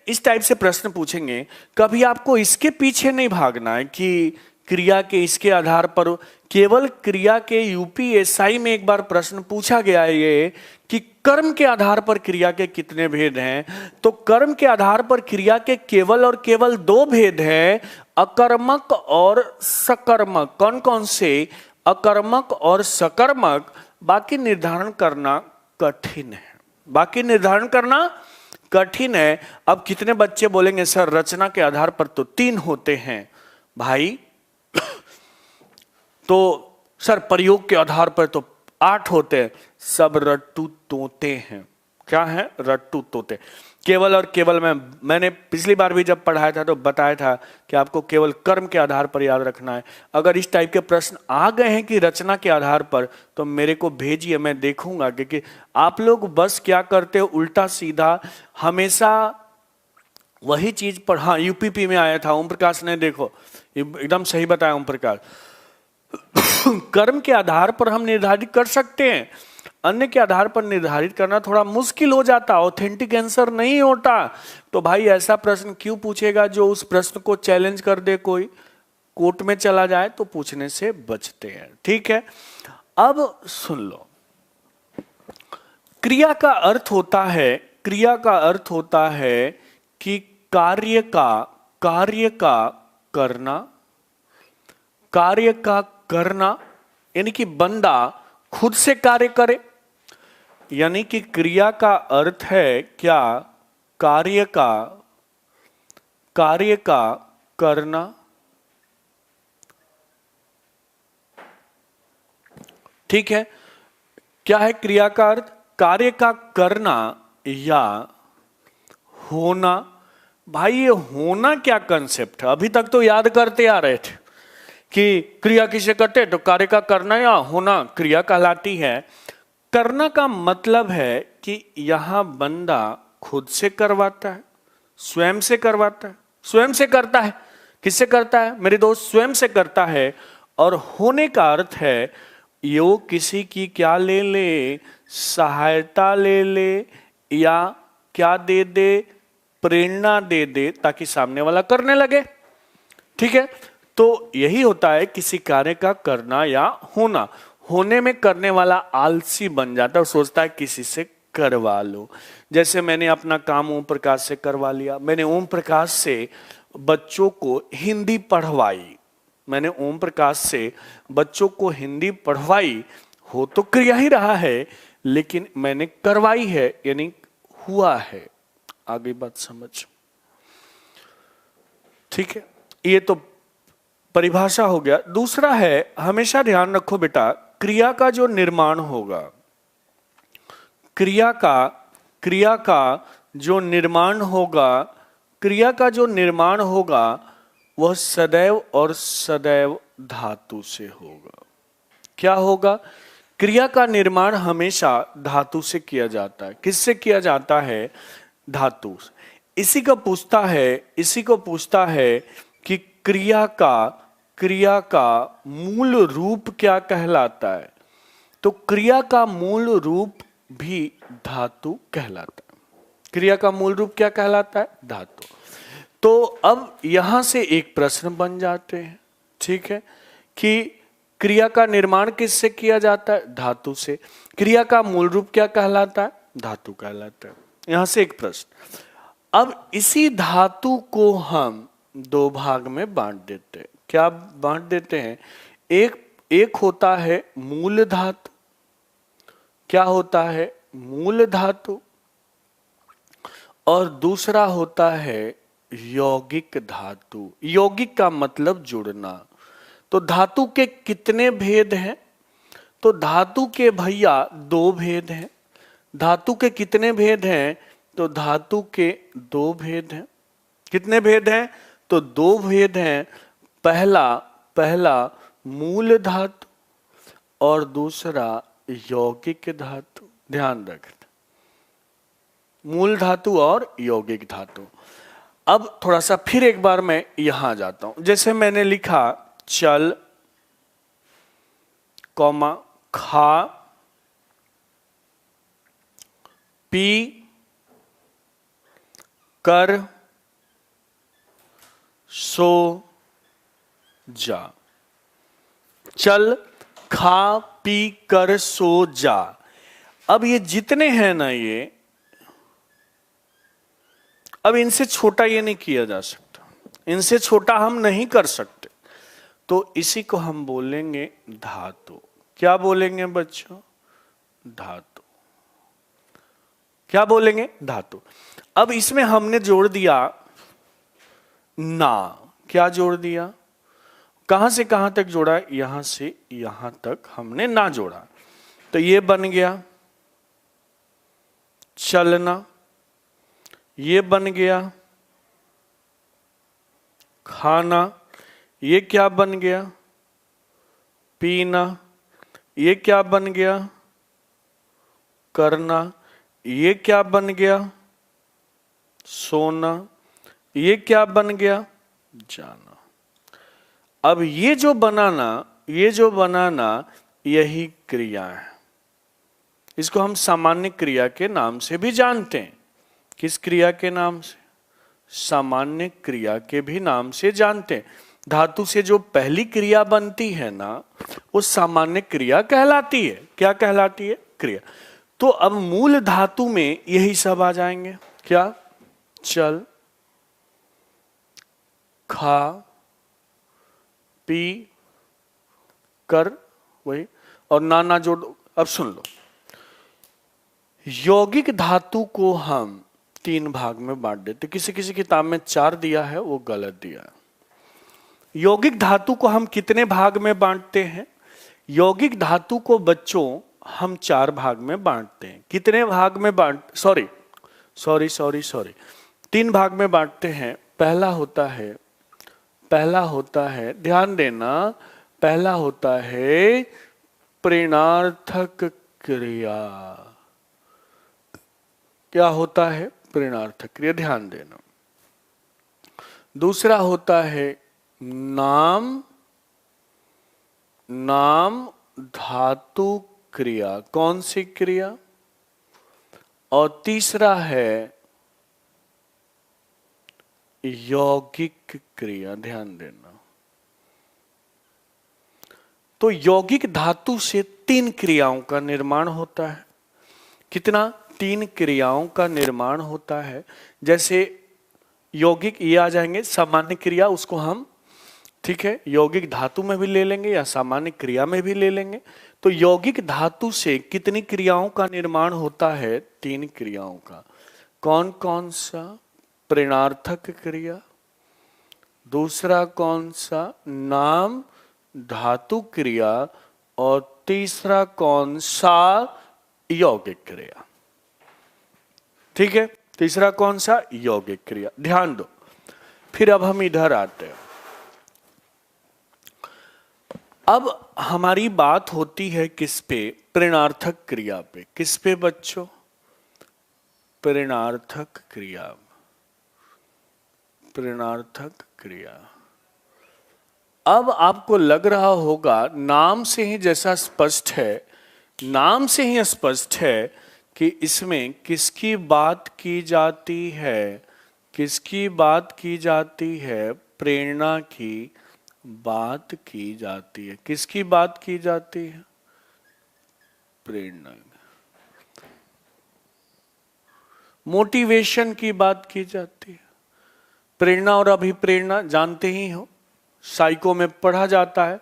इस टाइप से प्रश्न पूछेंगे, कभी आपको इसके पीछे नहीं भागना है कि क्रिया के इसके आधार पर। केवल क्रिया के यूपीएसआई में एक बार प्रश्न पूछा गया है ये कि कर्म के आधार पर क्रिया के कितने भेद हैं। तो कर्म के आधार पर क्रिया के केवल और केवल दो भेद हैं, अकर्मक और सकर्मक। कौन कौन से? अकर्मक और सकर्मक। बाकी निर्धारण करना कठिन है, बाकी निर्धारण करना कठिन है। अब कितने बच्चे बोलेंगे सर रचना के आधार पर तो 3 होते हैं भाई, तो सर प्रयोग के आधार पर तो 8 होते हैं। सब रट्टू तोते हैं। क्या है? रट्टू तोते। केवल और केवल मैंने पिछली बार भी जब पढ़ाया था तो बताया था कि आपको केवल कर्म के आधार पर याद रखना है। अगर इस टाइप के प्रश्न आ गए हैं कि रचना के आधार पर, तो मेरे को भेजिए, मैं देखूंगा। क्योंकि आप लोग बस क्या करते हो, उल्टा सीधा हमेशा वही चीज पर। हाँ, यूपीपी में आया था, ओम प्रकाश ने देखो एकदम सही बताया ओम प्रकाश। कर्म के आधार पर हम निर्धारित कर सकते हैं, अन्य के आधार पर निर्धारित करना थोड़ा मुश्किल हो जाता, ऑथेंटिक आंसर नहीं होता। तो भाई ऐसा प्रश्न क्यों पूछेगा जो उस प्रश्न को चैलेंज कर दे, कोई कोर्ट में चला जाए, तो पूछने से बचते हैं। ठीक है, अब सुन लो, क्रिया का अर्थ होता है, क्रिया का अर्थ होता है कि कार्य का करना, कार्य का करना, यानी कि बंदा खुद से कार्य करे, यानी कि क्रिया का अर्थ है क्या, कार्य का करना। ठीक है, क्या है क्रिया का अर्थ, कार्य का करना या होना। भाई ये होना क्या कंसेप्ट है, अभी तक तो याद करते आ रहे थे कि क्रिया किसे कहते हैं, तो कार्य का करना या होना क्रिया कहलाती है। करना का मतलब है कि यहां बंदा खुद से करवाता है, स्वयं से करवाता है, स्वयं से करता है। किससे करता है मेरे दोस्त, स्वयं से करता है। और होने का अर्थ है यो किसी की क्या ले ले, सहायता ले ले, या क्या दे दे, प्रेरणा दे दे, ताकि सामने वाला करने लगे। ठीक है, तो यही होता है किसी कार्य का करना या होना। होने में करने वाला आलसी बन जाता है और सोचता है किसी से करवा लो। जैसे मैंने अपना काम ओम प्रकाश से करवा लिया, मैंने ओम प्रकाश से बच्चों को हिंदी पढ़वाई, मैंने ओम प्रकाश से बच्चों को हिंदी पढ़वाई, हो तो क्रिया ही रहा है, लेकिन मैंने करवाई है, यानी हुआ है। आगे बात समझ। ठीक है, ये तो परिभाषा हो गया। दूसरा है, हमेशा ध्यान रखो बेटा, क्रिया का जो निर्माण होगा, क्रिया का जो निर्माण होगा, क्रिया का जो निर्माण होगा वह सदैव और सदैव धातु से होगा। क्या होगा, क्रिया का निर्माण हमेशा धातु से किया जाता है। किससे किया जाता है, धातु। इसी को पूछता है कि क्रिया का मूल रूप क्या कहलाता है। तो क्रिया का मूल रूप भी धातु कहलाता है। क्रिया का मूल रूप क्या कहलाता है, धातु। तो अब यहां से एक प्रश्न बन जाते हैं, ठीक है, कि क्रिया का निर्माण किससे किया जाता है, धातु से। क्रिया का मूल रूप क्या कहलाता है, धातु कहलाता है। यहां से एक प्रश्न। अब इसी धातु को हम दो भाग में बांट देते हैं। क्या बांट देते हैं, एक होता है मूल धातु। क्या होता है, मूल धातु। और दूसरा होता है यौगिक धातु। यौगिक का मतलब जुड़ना। तो धातु के कितने भेद हैं, तो धातु के भैया दो भेद हैं। धातु के कितने भेद हैं, तो धातु के दो भेद हैं। कितने भेद हैं, तो दो भेद हैं। पहला मूल धातु और दूसरा यौगिक धातु। ध्यान रखना, मूल धातु और यौगिक धातु। अब थोड़ा सा फिर एक बार मैं यहां जाता हूं। जैसे मैंने लिखा चल, कौमा, खा, पी, कर, सो, जा। चल, खा, पी, कर, सो, जा। अब ये जितने हैं ना, ये अब इनसे छोटा ये नहीं किया जा सकता, इनसे छोटा हम नहीं कर सकते। तो इसी को हम बोलेंगे धातु। क्या बोलेंगे बच्चों, धातु। क्या बोलेंगे, धातु। अब इसमें हमने जोड़ दिया ना। क्या जोड़ दिया, कहां से कहां तक जोड़ा, यहां से यहां तक हमने ना जोड़ा। तो ये बन गया चलना, ये बन गया खाना, ये क्या बन गया पीना, ये क्या बन गया करना, ये क्या बन गया सोना, ये क्या बन गया जाना। अब ये जो बनाना, ये जो बनाना यही क्रिया है। इसको हम सामान्य क्रिया के नाम से भी जानते हैं। किस क्रिया के नाम से? सामान्य क्रिया के भी नाम से जानते हैं। धातु से जो पहली क्रिया बनती है ना, वो सामान्य क्रिया कहलाती है। क्या कहलाती है? क्रिया। तो अब मूल धातु में यही सब आ जाएंगे। क्या? चल, खा, पी, कर, वही, और नाना जोड़। अब सुन लो, यौगिक धातु को हम 3 भाग में बांट देते। किसी किसी किताब में 4 दिया है, वो गलत दिया है। यौगिक धातु को हम कितने भाग में बांटते हैं? यौगिक धातु को बच्चों हम 4 भाग में बांटते हैं। कितने भाग में सॉरी 3 भाग में बांटते हैं। पहला होता है, ध्यान देना, पहला होता है प्रेरणार्थक क्रिया। क्या होता है? प्रेरणार्थक क्रिया, ध्यान देना। दूसरा होता है नाम धातु क्रिया। कौन सी क्रिया? और तीसरा है यौगिक क्रिया। ध्यान देना। तो यौगिक धातु से 3 क्रियाओं का निर्माण होता है। कितना? 3 क्रियाओं का निर्माण होता है। जैसे यौगिक ये आ जाएंगे, सामान्य क्रिया, उसको हम, ठीक है, यौगिक धातु में भी ले लेंगे या सामान्य क्रिया में भी ले लेंगे। तो यौगिक धातु से कितनी क्रियाओं का निर्माण होता है? 3 क्रियाओं का। कौन कौन सा? प्रेरणार्थक क्रिया। दूसरा कौन सा? नाम धातु क्रिया। और तीसरा कौन सा? यौगिक क्रिया। ठीक है, तीसरा कौन सा? यौगिक क्रिया। ध्यान दो। फिर अब हम इधर आते हैं। अब हमारी बात होती है किस पे? प्रेरणार्थक क्रिया पे। किस पे बच्चों? प्रेरणार्थक क्रिया। प्रेरणार्थक क्रिया। अब आपको लग रहा होगा, नाम से ही जैसा स्पष्ट है, नाम से ही स्पष्ट है कि इसमें किसकी बात की जाती है? किसकी बात की जाती है? प्रेरणा की बात की जाती है। किसकी बात की जाती है? प्रेरणा, मोटिवेशन की बात की जाती है। प्रेरणा और अभिप्रेरणा जानते ही हो, साइको में पढ़ा जाता है।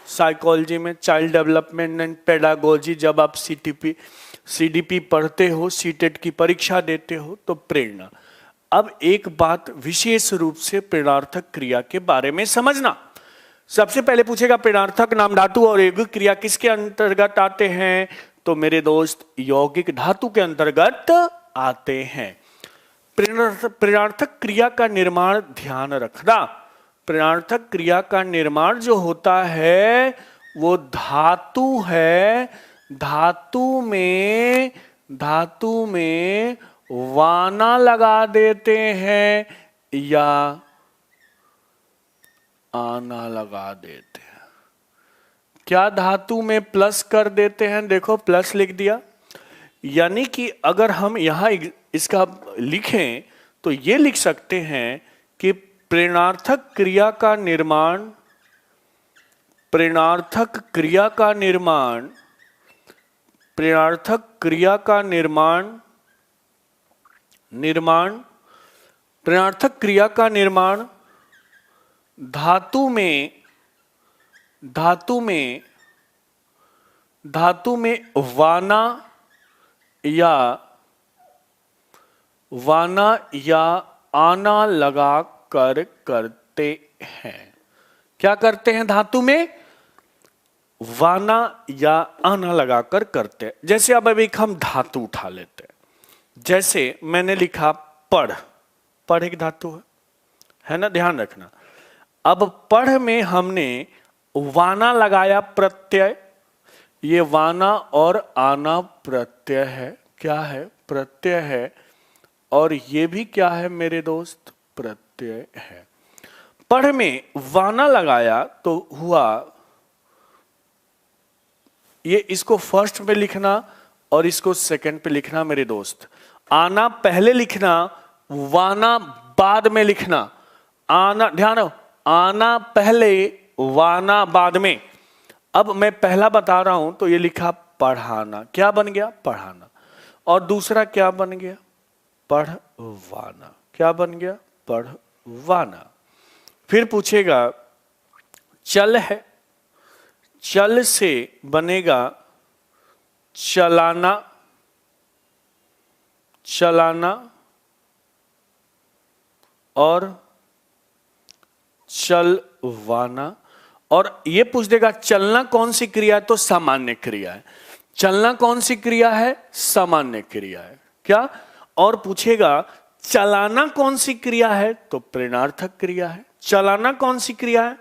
साइकोलॉजी में चाइल्ड डेवलपमेंट एंड पेडागोजी, जब आप सीडीपी पढ़ते हो, सीटेट की परीक्षा देते हो, तो प्रेरणा। अब एक बात विशेष रूप से प्रेरणार्थक क्रिया के बारे में समझना। सबसे पहले पूछेगा प्रेरणार्थक नाम धातु और यौगिक क्रिया किसके अंतर्गत आते हैं? तो मेरे दोस्त, यौगिक धातु के अंतर्गत आते हैं। प्रेरणार्थक क्रिया का निर्माण, ध्यान रखना, प्रेरणार्थक क्रिया का निर्माण जो होता है वो धातु है। धातु में वाना लगा देते हैं या आना लगा देते हैं। क्या धातु में प्लस कर देते हैं? देखो, प्लस लिख दिया। यानी कि अगर हम यहां इसका लिखें तो ये लिख सकते हैं कि प्रेरणार्थक क्रिया का निर्माण, प्रेरणार्थक क्रिया का निर्माण, प्रेरणार्थक क्रिया का प्रेरणार्थक क्रिया का निर्माण धातु में वाना या आना लगा कर करते हैं। क्या करते हैं? धातु में वाना या आना लगाकर करते हैं। जैसे अब एक हम धातु उठा लेते हैं। जैसे मैंने लिखा पढ़ एक धातु है ना, ध्यान रखना। अब पढ़ में हमने वाना लगाया, प्रत्यय। ये वाना और आना प्रत्यय है। क्या है? प्रत्यय है। और ये भी क्या है मेरे दोस्त? प्रत्यय है। पढ़ में वाना लगाया तो हुआ ये इसको फर्स्ट पे लिखना और इसको सेकंड पे लिखना मेरे दोस्त। आना पहले लिखना, वाना बाद में लिखना। आना, ध्यान रहो, आना पहले वाना बाद में। अब मैं पहला बता रहा हूं तो ये लिखा पढ़ाना, क्या बन गया? पढ़ाना। और दूसरा क्या बन गया? पढ़वाना। क्या बन गया? पढ़वाना। फिर पूछेगा चल है, चल से बनेगा चलाना, चलाना। और चलवाना। और ये पूछ देगा चलना कौन सी क्रिया है? तो सामान्य क्रिया है। चलना कौन सी क्रिया है? सामान्य क्रिया है। क्या? और पूछेगा चलाना कौन सी क्रिया है? तो प्रेरणार्थक क्रिया है। चलाना कौन सी क्रिया है?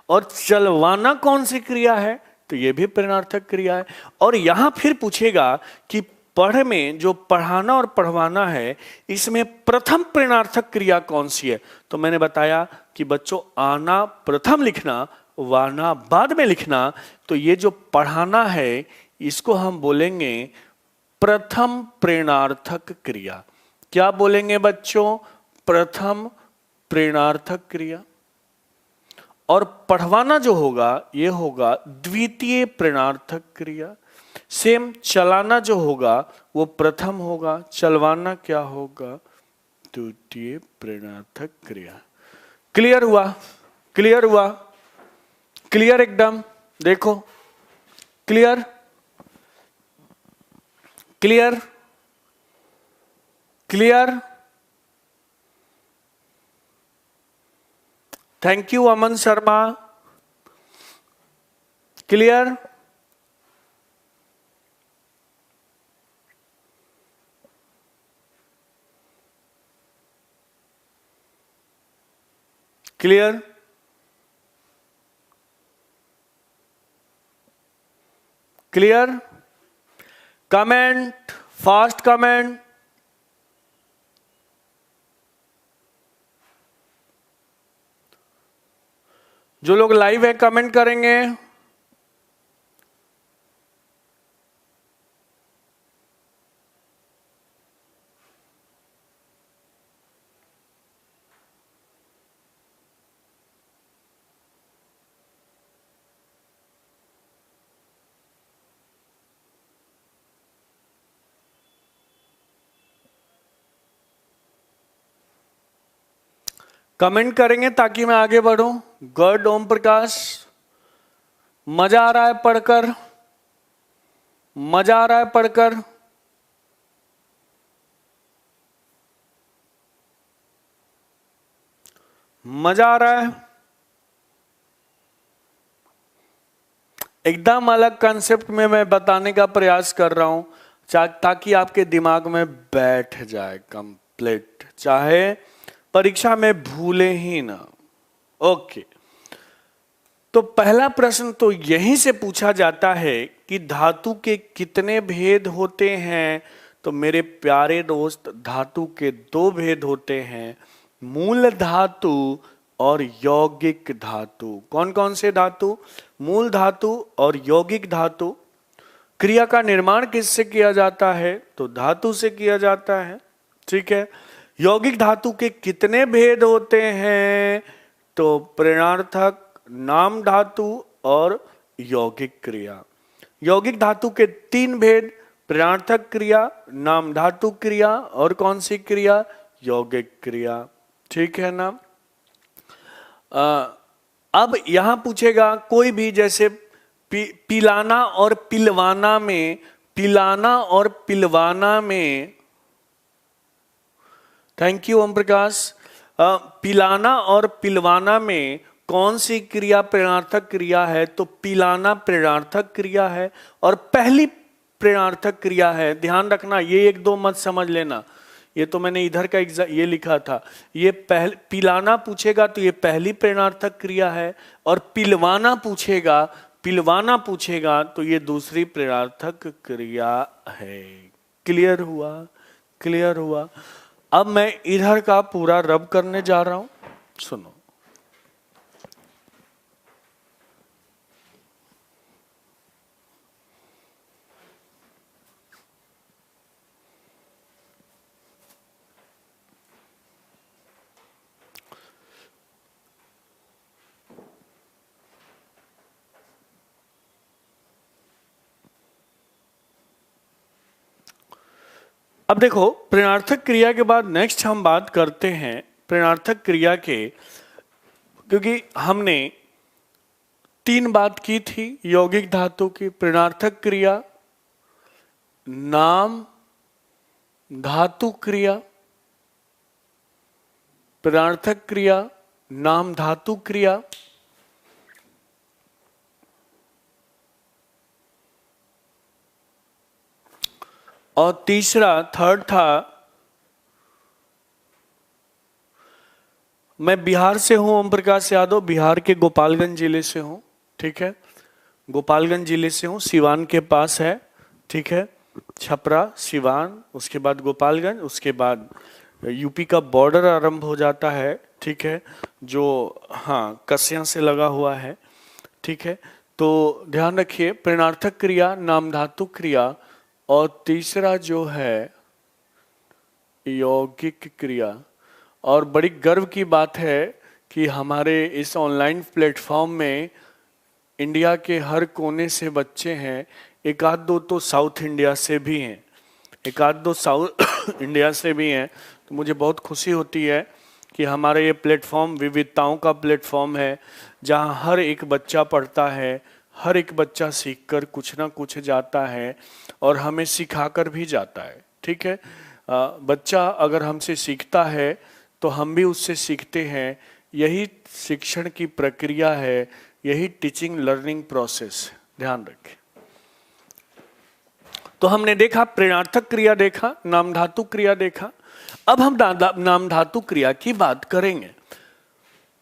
और चलवाना कौन सी क्रिया है? तो ये भी प्रेरणार्थक क्रिया है। और यहां फिर पूछेगा कि पढ़ में जो पढ़ाना और पढ़वाना है, इसमें प्रथम प्रेरणार्थक क्रिया कौन सी है? तो मैंने बताया कि बच्चों आना प्रथम लिखना, वाना बाद में लिखना। तो ये जो पढ़ाना है इसको हम बोलेंगे प्रथम प्रेरणार्थक क्रिया। क्या बोलेंगे बच्चों? प्रथम प्रेरणार्थक क्रिया। और पढ़वाना जो होगा ये होगा द्वितीय प्रेरणार्थक क्रिया। सेम चलाना जो होगा वो प्रथम होगा, चलवाना क्या होगा? द्वितीय प्रेरणार्थक क्रिया। क्लियर हुआ? क्लियर हुआ? क्लियर एकदम? देखो clear, clear, clear. Thank you Aman Sharma. Clear? Clear? Clear? Comment, fast comment. जो लोग लाइव है कमेंट करेंगे। कमेंट करेंगे ताकि मैं आगे बढ़ूं। गुड ओम प्रकाश, मजा आ रहा है पढ़कर, मजा आ रहा है पढ़कर। मजा आ रहा है? एकदम अलग कंसेप्ट में मैं बताने का प्रयास कर रहा हूं ताकि आपके दिमाग में बैठ जाए कंप्लीट, चाहे परीक्षा में भूले ही ना। ओके, तो पहला प्रश्न तो यहीं से पूछा जाता है कि धातु के कितने भेद होते हैं? तो मेरे प्यारे दोस्त, धातु के दो भेद होते हैं, मूल धातु और यौगिक धातु। कौन कौन से धातु? मूल धातु और यौगिक धातु। क्रिया का निर्माण किससे किया जाता है? तो धातु से किया जाता है। ठीक है। यौगिक धातु के कितने भेद होते हैं? तो प्रेरणार्थक, नाम धातु और यौगिक क्रिया। यौगिक धातु के तीन भेद, प्रेरणार्थक क्रिया, नाम धातु क्रिया और कौन सी क्रिया? यौगिक क्रिया। ठीक है ना? अब यहां पूछेगा कोई भी, जैसे पिलाना और पिलवाना में, पिलाना और पिलवाना में, थैंक यू ओम प्रकाश, पिलाना और पिलवाना में कौन सी क्रिया प्रेरणार्थक क्रिया है? तो पिलाना प्रेरणार्थक क्रिया है और पहली प्रेरणार्थक क्रिया है। ध्यान रखना, ये एक दो मत समझ लेना, ये तो मैंने इधर का ये लिखा था। ये पिलाना पूछेगा तो ये पहली प्रेरणार्थक क्रिया है, और पिलवाना पूछेगा, पिलवाना पूछेगा तो ये दूसरी प्रेरणार्थक क्रिया है। क्लियर हुआ? क्लियर हुआ? अब मैं इधर का पूरा रब करने जा रहा हूं, सुनो। अब देखो, प्रेरणार्थक क्रिया के बाद नेक्स्ट हम बात करते हैं प्रेरणार्थक क्रिया के, क्योंकि हमने 3 बात की थी यौगिक धातु की। प्रेरणार्थक क्रिया, नाम धातु क्रिया, प्रेरणार्थक क्रिया, नाम धातु क्रिया। और तीसरा, थर्ड था, मैं बिहार से हूं, ओम प्रकाश यादव, बिहार के गोपालगंज जिले से हूं, ठीक है, गोपालगंज जिले से हूं, सिवान के पास है, ठीक है, छपरा, सिवान, उसके बाद गोपालगंज, उसके बाद यूपी का बॉर्डर आरंभ हो जाता है, ठीक है, जो हाँ कस्या से लगा हुआ है, ठीक है। तो ध्यान रखिए, प्रेरणार्थक क्रिया, नाम धातु क्रिया, और तीसरा जो है यौगिक क्रिया। और बड़ी गर्व की बात है कि हमारे इस ऑनलाइन प्लेटफॉर्म में इंडिया के हर कोने से बच्चे हैं, एक आध दो तो साउथ इंडिया से भी हैं, एक आध दो साउथ इंडिया से भी हैं। तो मुझे बहुत खुशी होती है कि हमारा ये प्लेटफॉर्म विविधताओं का प्लेटफॉर्म है, जहां हर एक बच्चा पढ़ता है, हर एक बच्चा सीखकर कुछ ना कुछ जाता है और हमें सिखाकर भी जाता है, ठीक है। बच्चा अगर हमसे सीखता है तो हम भी उससे सीखते हैं। यही शिक्षण की प्रक्रिया है, यही टीचिंग लर्निंग प्रोसेस, ध्यान रखें। तो हमने देखा प्रेरणार्थक क्रिया, देखा नाम धातु क्रिया, देखा। अब हम नाम धातु क्रिया की बात करेंगे।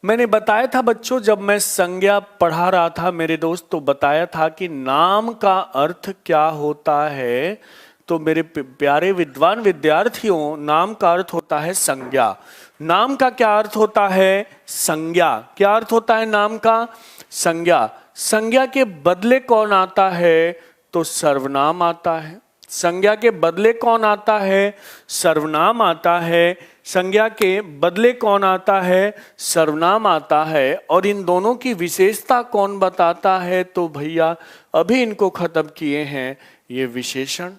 मैंने बताया था बच्चों, जब मैं संज्ञा पढ़ा रहा था मेरे दोस्त, तो बताया था कि नाम का अर्थ क्या होता है। तो मेरे प्यारे विद्वान विद्यार्थियों, नाम का अर्थ होता है संज्ञा। नाम का क्या अर्थ होता है? संज्ञा। क्या अर्थ होता है नाम का? संज्ञा। संज्ञा के बदले कौन आता है? तो सर्वनाम आता है। संज्ञा के बदले कौन आता है? सर्वनाम आता है। संज्ञा के बदले कौन आता है? सर्वनाम आता है। और इन दोनों की विशेषता कौन बताता है? तो भैया अभी इनको खत्म किए हैं, ये विशेषण,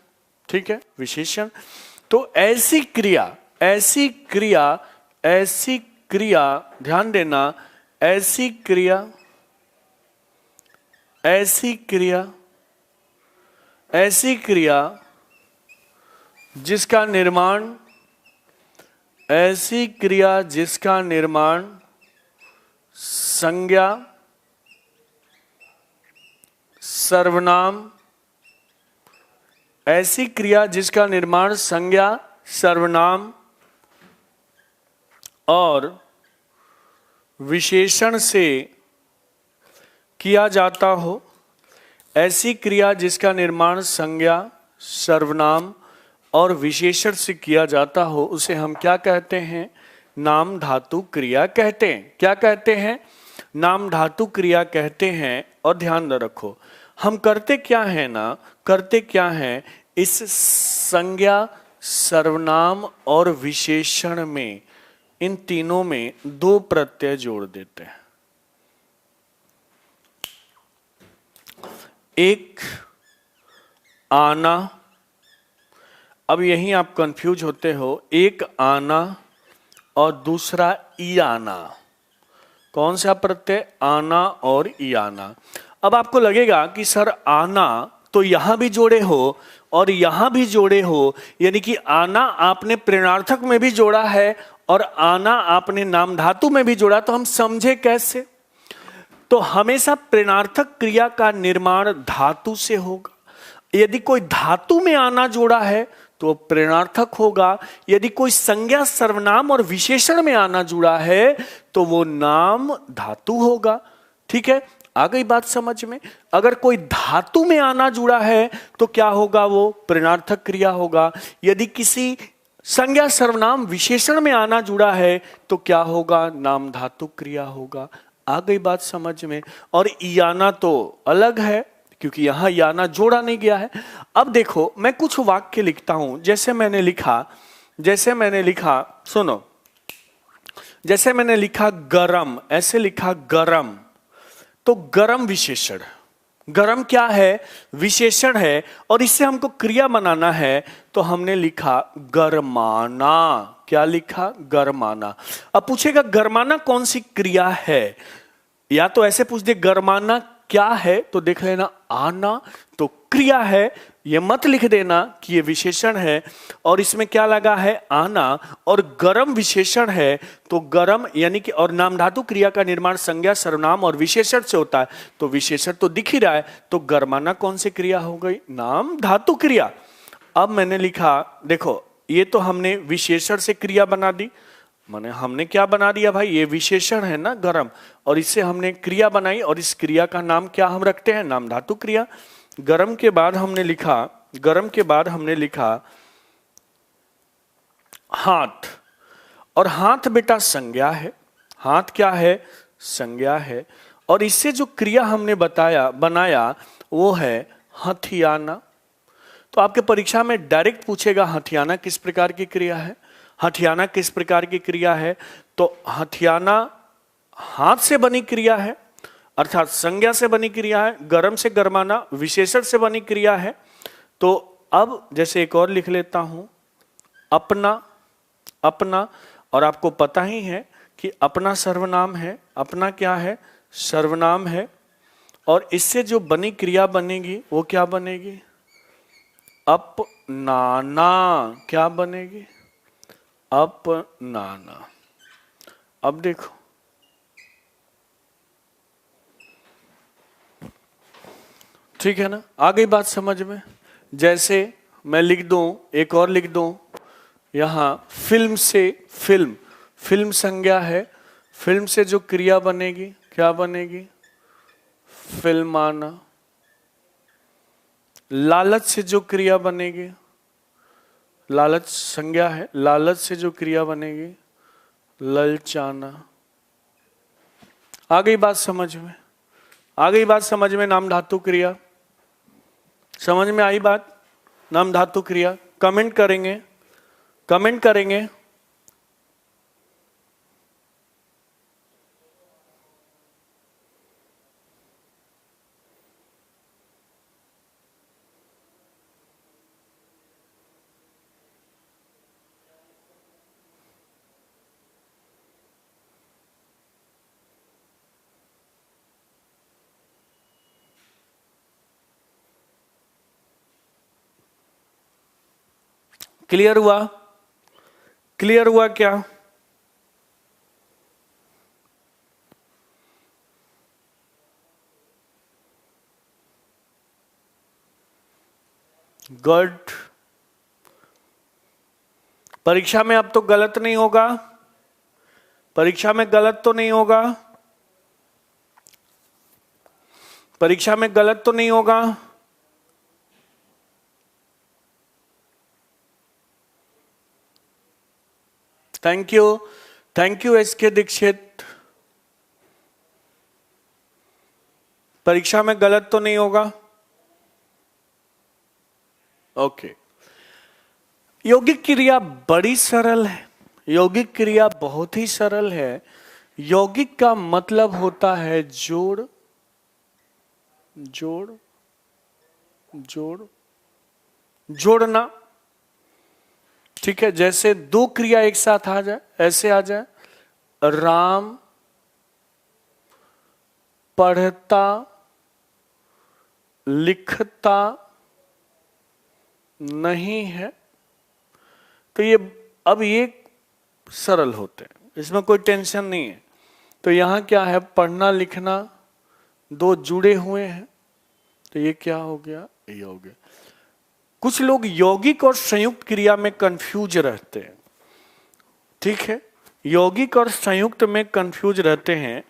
ठीक है, विशेषण। तो ऐसी क्रिया, ऐसी क्रिया, ऐसी क्रिया, ध्यान देना, ऐसी क्रिया, ऐसी क्रिया, ऐसी क्रिया जिसका निर्माण, ऐसी क्रिया जिसका निर्माण संज्ञा, सर्वनाम, ऐसी क्रिया जिसका निर्माण संज्ञा, सर्वनाम और विशेषण से किया जाता हो, ऐसी क्रिया जिसका निर्माण संज्ञा, सर्वनाम और विशेषण से किया जाता हो, उसे हम क्या कहते हैं? नाम धातु क्रिया कहते हैं। क्या कहते हैं? नाम धातु क्रिया कहते हैं। और ध्यान रखो, हम करते क्या है ना, करते क्या है, इस संज्ञा, सर्वनाम और विशेषण में, इन तीनों में दो प्रत्यय जोड़ देते हैं। एक आना, अब यहीं आप कंफ्यूज होते हो, एक आना और दूसरा ई आना। कौन सा प्रत्यय? आना और ई आना। अब आपको लगेगा कि सर आना तो यहां भी जोड़े हो और यहां भी जोड़े हो, यानी कि आना आपने प्रेरणार्थक में भी जोड़ा है और आना आपने नाम धातु में भी जोड़ा, तो हम समझे कैसे? तो हमेशा प्रेरणार्थक क्रिया का निर्माण धातु से होगा। यदि कोई धातु में आना जोड़ा है तो प्रेरणार्थक होगा। यदि कोई संज्ञा, सर्वनाम और विशेषण में आना जुड़ा है तो वो नाम धातु होगा। ठीक है, आ गई बात समझ में? अगर कोई धातु में आना जुड़ा है तो क्या होगा? वो प्रेरणार्थक क्रिया होगा। यदि किसी संज्ञा, सर्वनाम, विशेषण में आना जुड़ा है तो क्या होगा? नाम धातु क्रिया होगा। आ गई बात समझ में? और याना तो अलग है, क्योंकि यहां याना जोड़ा नहीं गया है। अब देखो, मैं कुछ वाक्य लिखता हूं, जैसे मैंने लिखा, सुनो, जैसे मैंने लिखा गरम, ऐसे लिखा गरम, तो गरम विशेषण, गरम क्या है? विशेषण है, और इससे हमको क्रिया बनाना है, तो हमने लिखा गरमाना। क्या लिखा? गरमाना। अब पूछेगा गरमाना कौन सी क्रिया है? या तो ऐसे पूछ दे गरमाना क्या है, तो देख लेना आना तो क्रिया है, ये मत लिख देना कि ये विशेषण है और इसमें क्या लगा है? आना। और गरम विशेषण है तो गरम यानी कि, और नाम धातु क्रिया का निर्माण संज्ञा सर्वनाम और विशेषण से होता है, तो विशेषण तो दिख ही रहा है, तो गरमाना कौन सी क्रिया हो गई? नाम धातु क्रिया। अब मैंने लिखा, देखो ये तो हमने विशेषण से क्रिया बना दी, माने हमने क्या बना दिया भाई? ये विशेषण है ना गरम, और इससे हमने क्रिया बनाई, और इस क्रिया का नाम क्या हम रखते हैं? नाम धातु क्रिया। गरम के बाद हमने लिखा, गरम के बाद हमने लिखा हाथ, और हाथ बेटा संज्ञा है। हाथ क्या है? संज्ञा है। और इससे जो क्रिया हमने बनाया वो है हथियाना। तो आपके परीक्षा में डायरेक्ट पूछेगा हथियाना किस प्रकार की क्रिया है? हथियाना किस प्रकार की क्रिया है? तो हथियाना हाथ से बनी क्रिया है, अर्थात संज्ञा से बनी क्रिया है। गरम से गरमाना विशेषण से बनी क्रिया है। तो अब जैसे एक और लिख लेता हूं, अपना। अपना, और आपको पता ही है कि अपना सर्वनाम है। अपना क्या है? सर्वनाम है। और इससे जो बनी क्रिया बनेगी वो क्या बनेगी? अपनाना। क्या बनेगी? अपनाना। अब देखो, ठीक है ना? आ गई बात समझ में? जैसे मैं लिख दूं, एक और लिख दूं यहां, फिल्म से फिल्म। फिल्म संज्ञा है, फिल्म से जो क्रिया बनेगी क्या बनेगी? फिल्माना। लालच से जो क्रिया बनेगी, लालच संज्ञा है, लालच से जो क्रिया बनेगी ललचाना। आ गई बात समझ में? आ गई बात समझ में? नाम धातु क्रिया समझ में आई बात? नाम धातु क्रिया। कमेंट करेंगे, कमेंट करेंगे। क्लियर हुआ? क्लियर हुआ क्या? गुड। परीक्षा में अब तो गलत नहीं होगा? परीक्षा में गलत तो नहीं होगा? परीक्षा में गलत तो नहीं होगा? Thank you, thank you SK Dikshit. परीक्षा में गलत तो नहीं होगा? ओके। यौगिक क्रिया बड़ी सरल है, यौगिक क्रिया बहुत ही सरल है। यौगिक का मतलब होता है जोड़, जोड़, जोड़, जोड़ना। ठीक है, जैसे दो क्रिया एक साथ आ जाए, ऐसे आ जाए, राम पढ़ता लिखता नहीं है, तो ये अब ये सरल होते हैं, इसमें कोई टेंशन नहीं है। तो यहां क्या है? पढ़ना लिखना दो जुड़े हुए हैं, तो ये क्या हो गया? ये हो गया। कुछ लोग यौगिक और संयुक्त क्रिया में कंफ्यूज रहते हैं। ठीक है, यौगिक और संयुक्त में कंफ्यूज रहते हैं,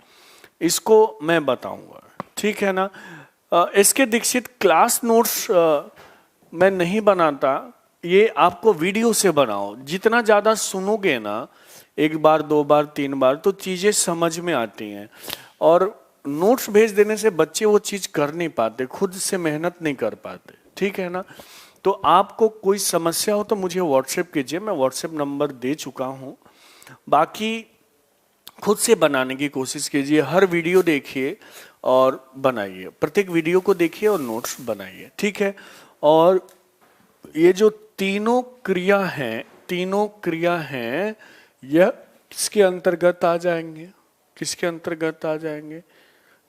इसको मैं बताऊंगा। ठीक है ना? इसके दीक्षित क्लास नोट्स मैं नहीं बनाता, ये आपको वीडियो से बनाओ। जितना ज्यादा सुनोगे ना, एक बार दो बार तीन बार, तो चीजें समझ में आती हैं। और नोट्स भेज देने से बच्चे वो चीज कर नहीं पाते, खुद से मेहनत नहीं कर पाते। ठीक है ना? तो आपको कोई समस्या हो तो मुझे व्हाट्सएप कीजिए, मैं व्हाट्सएप नंबर दे चुका हूं। बाकी खुद से बनाने की कोशिश कीजिए, हर वीडियो देखिए और बनाइए, प्रत्येक वीडियो को देखिए और नोट्स बनाइए, ठीक है। और ये जो तीनों क्रिया हैं यह किसके अंतर्गत आ जाएंगे, किसके अंतर्गत आ जाएंगे,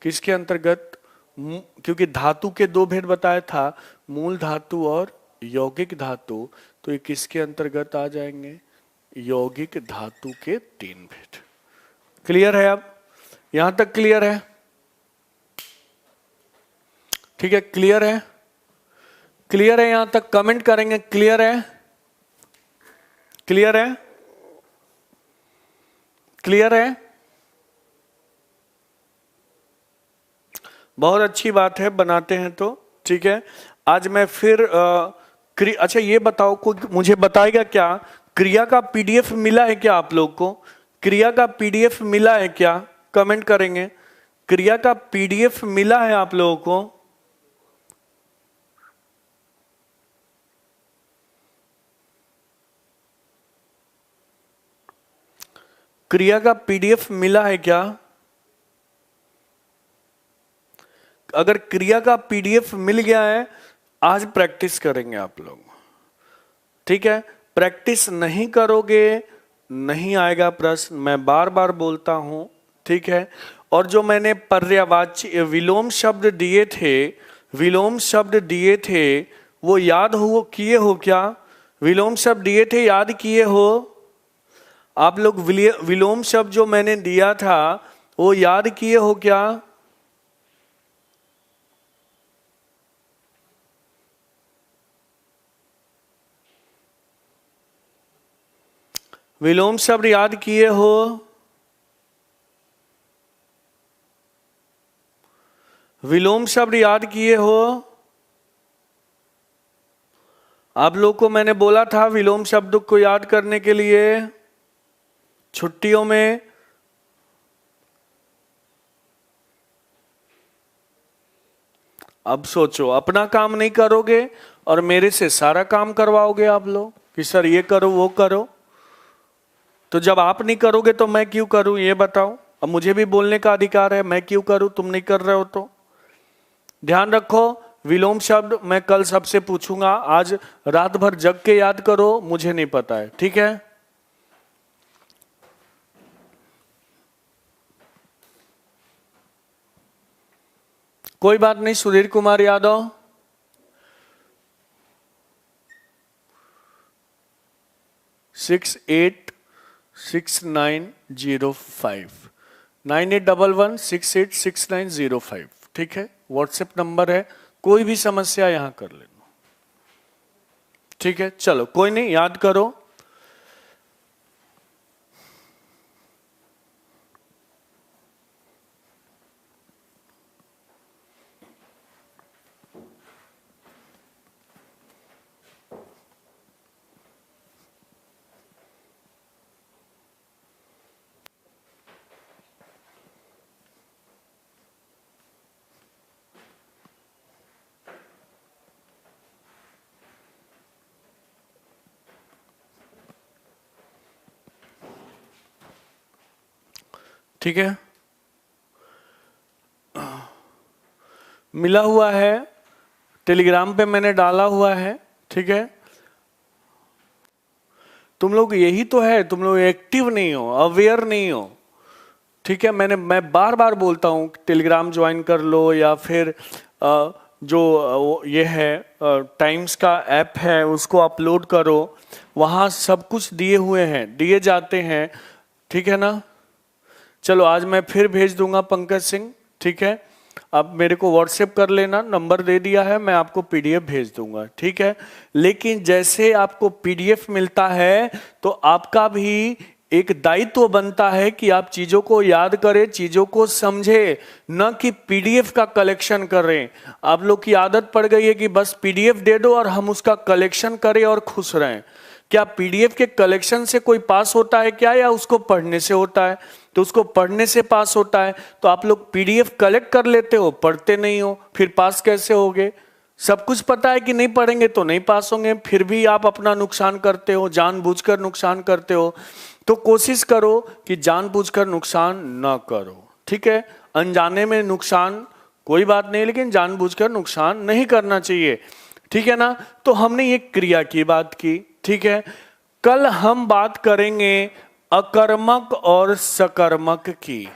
किसके अंतर्गत, क्योंकि धातु के दो भेद बताया था, मूल धातु और यौगिक धातु, तो ये किसके अंतर्गत आ जाएंगे, यौगिक धातु के तीन भेद। क्लियर है? अब यहां तक क्लियर है? ठीक है, क्लियर है? क्लियर है यहां तक? कमेंट करेंगे क्लियर है, क्लियर है, क्लियर है। बहुत अच्छी बात है, बनाते हैं तो ठीक है। आज मैं फिर अच्छा ये बताओ, कोई मुझे बताएगा क्या, क्रिया का पीडीएफ मिला है क्या आप लोग को? क्रिया का पीडीएफ मिला है क्या? कमेंट करेंगे। क्रिया का पीडीएफ मिला है आप लोगों को? क्रिया का पीडीएफ मिला है क्या? अगर क्रिया का पीडीएफ मिल गया है, आज प्रैक्टिस करेंगे आप लोग, ठीक है। प्रैक्टिस नहीं करोगे नहीं आएगा प्रश्न, मैं बार बार बोलता हूं, ठीक है। और जो मैंने पर्यायवाची विलोम शब्द दिए थे, विलोम शब्द दिए थे, वो याद हो किए हो क्या? विलोम शब्द दिए थे, याद किए हो आप लोग? विलोम शब्द जो मैंने दिया था वो याद किए हो क्या? विलोम शब्द याद किए हो? विलोम शब्द याद किए हो? आप लोग को मैंने बोला था विलोम शब्द को याद करने के लिए छुट्टियों में। अब सोचो, अपना काम नहीं करोगे और मेरे से सारा काम करवाओगे आप लोग कि सर ये करो वो करो। तो जब आप नहीं करोगे तो मैं क्यों करूं, ये बताओ। अब मुझे भी बोलने का अधिकार है, मैं क्यों करूं, तुम नहीं कर रहे हो तो। ध्यान रखो, विलोम शब्द मैं कल सबसे पूछूंगा, आज रात भर जग के याद करो, मुझे नहीं पता है, ठीक है। कोई बात नहीं। सुधीर कुमार यादव, सिक्स 8905 9811686905, ठीक है, व्हाट्सएप नंबर है। कोई भी समस्या यहां कर लेना, ठीक है। चलो कोई नहीं, याद करो। ठीक है, मिला हुआ है, टेलीग्राम पे मैंने डाला हुआ है, ठीक है। तुम लोग यही तो है, तुम लोग एक्टिव नहीं हो, अवेयर नहीं हो, ठीक है। मैं बार बार बोलता हूँ टेलीग्राम ज्वाइन कर लो, या फिर जो ये है टाइम्स का ऐप है उसको अपलोड करो, वहाँ सब कुछ दिए हुए हैं, दिए जाते हैं, ठीक है ना। चलो आज मैं फिर भेज दूंगा पंकज सिंह, ठीक है। अब मेरे को व्हाट्सएप कर लेना, नंबर दे दिया है, मैं आपको पीडीएफ भेज दूंगा, ठीक है। लेकिन जैसे आपको पीडीएफ मिलता है तो आपका भी एक दायित्व बनता है कि आप चीजों को याद करें, चीजों को समझे, न कि पीडीएफ का कलेक्शन करें। आप लोग की आदत पड़ गई है कि बस पीडीएफ दे दो और हम उसका कलेक्शन करें और खुश रहें। क्या पीडीएफ के कलेक्शन से कोई पास होता है क्या, या उसको पढ़ने से होता है? तो उसको पढ़ने से पास होता है। तो आप लोग पीडीएफ कलेक्ट कर लेते हो, पढ़ते नहीं हो, फिर पास कैसे होगे? सब कुछ पता है कि नहीं पढ़ेंगे तो नहीं पास होंगे, फिर भी आप अपना नुकसान करते हो, जानबूझकर नुकसान करते हो। तो कोशिश करो कि जानबूझकर नुकसान ना करो, ठीक है। अनजाने में नुकसान कोई बात नहीं, लेकिन जानबूझकर नुकसान नहीं करना चाहिए, ठीक है ना। तो हमने ये क्रिया की बात की, ठीक है। कल हम बात करेंगे अकर्मक और सकर्मक की।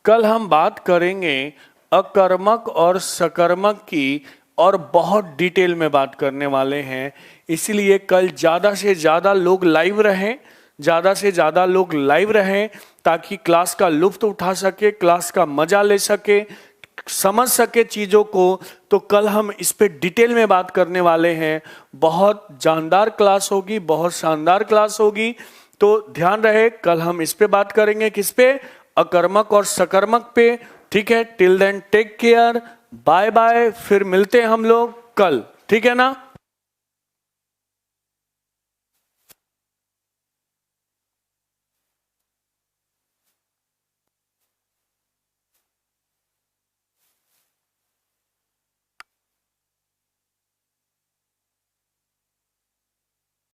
कल हम बात करेंगे अकर्मक और सकर्मक की, और बहुत डिटेल में बात करने वाले हैं। इसलिए कल ज़्यादा से ज़्यादा लोग लाइव रहें, ज़्यादा से ज़्यादा लोग लाइव रहें, ताकि क्लास का लुत्फ उठा सके, क्लास का मजा ले सके, समझ सके चीज़ों को। तो कल हम इस पे डिटेल में बात करने वाले हैं। बहुत जानदार क्लास होगी, बहुत शानदार क्लास होगी। तो ध्यान रहे, कल हम इस पे बात करेंगे, किस पे? अकर्मक और सकर्मक पे, ठीक है। Till then take care, bye bye, फिर मिलते हैं हम लोग कल, ठीक है ना।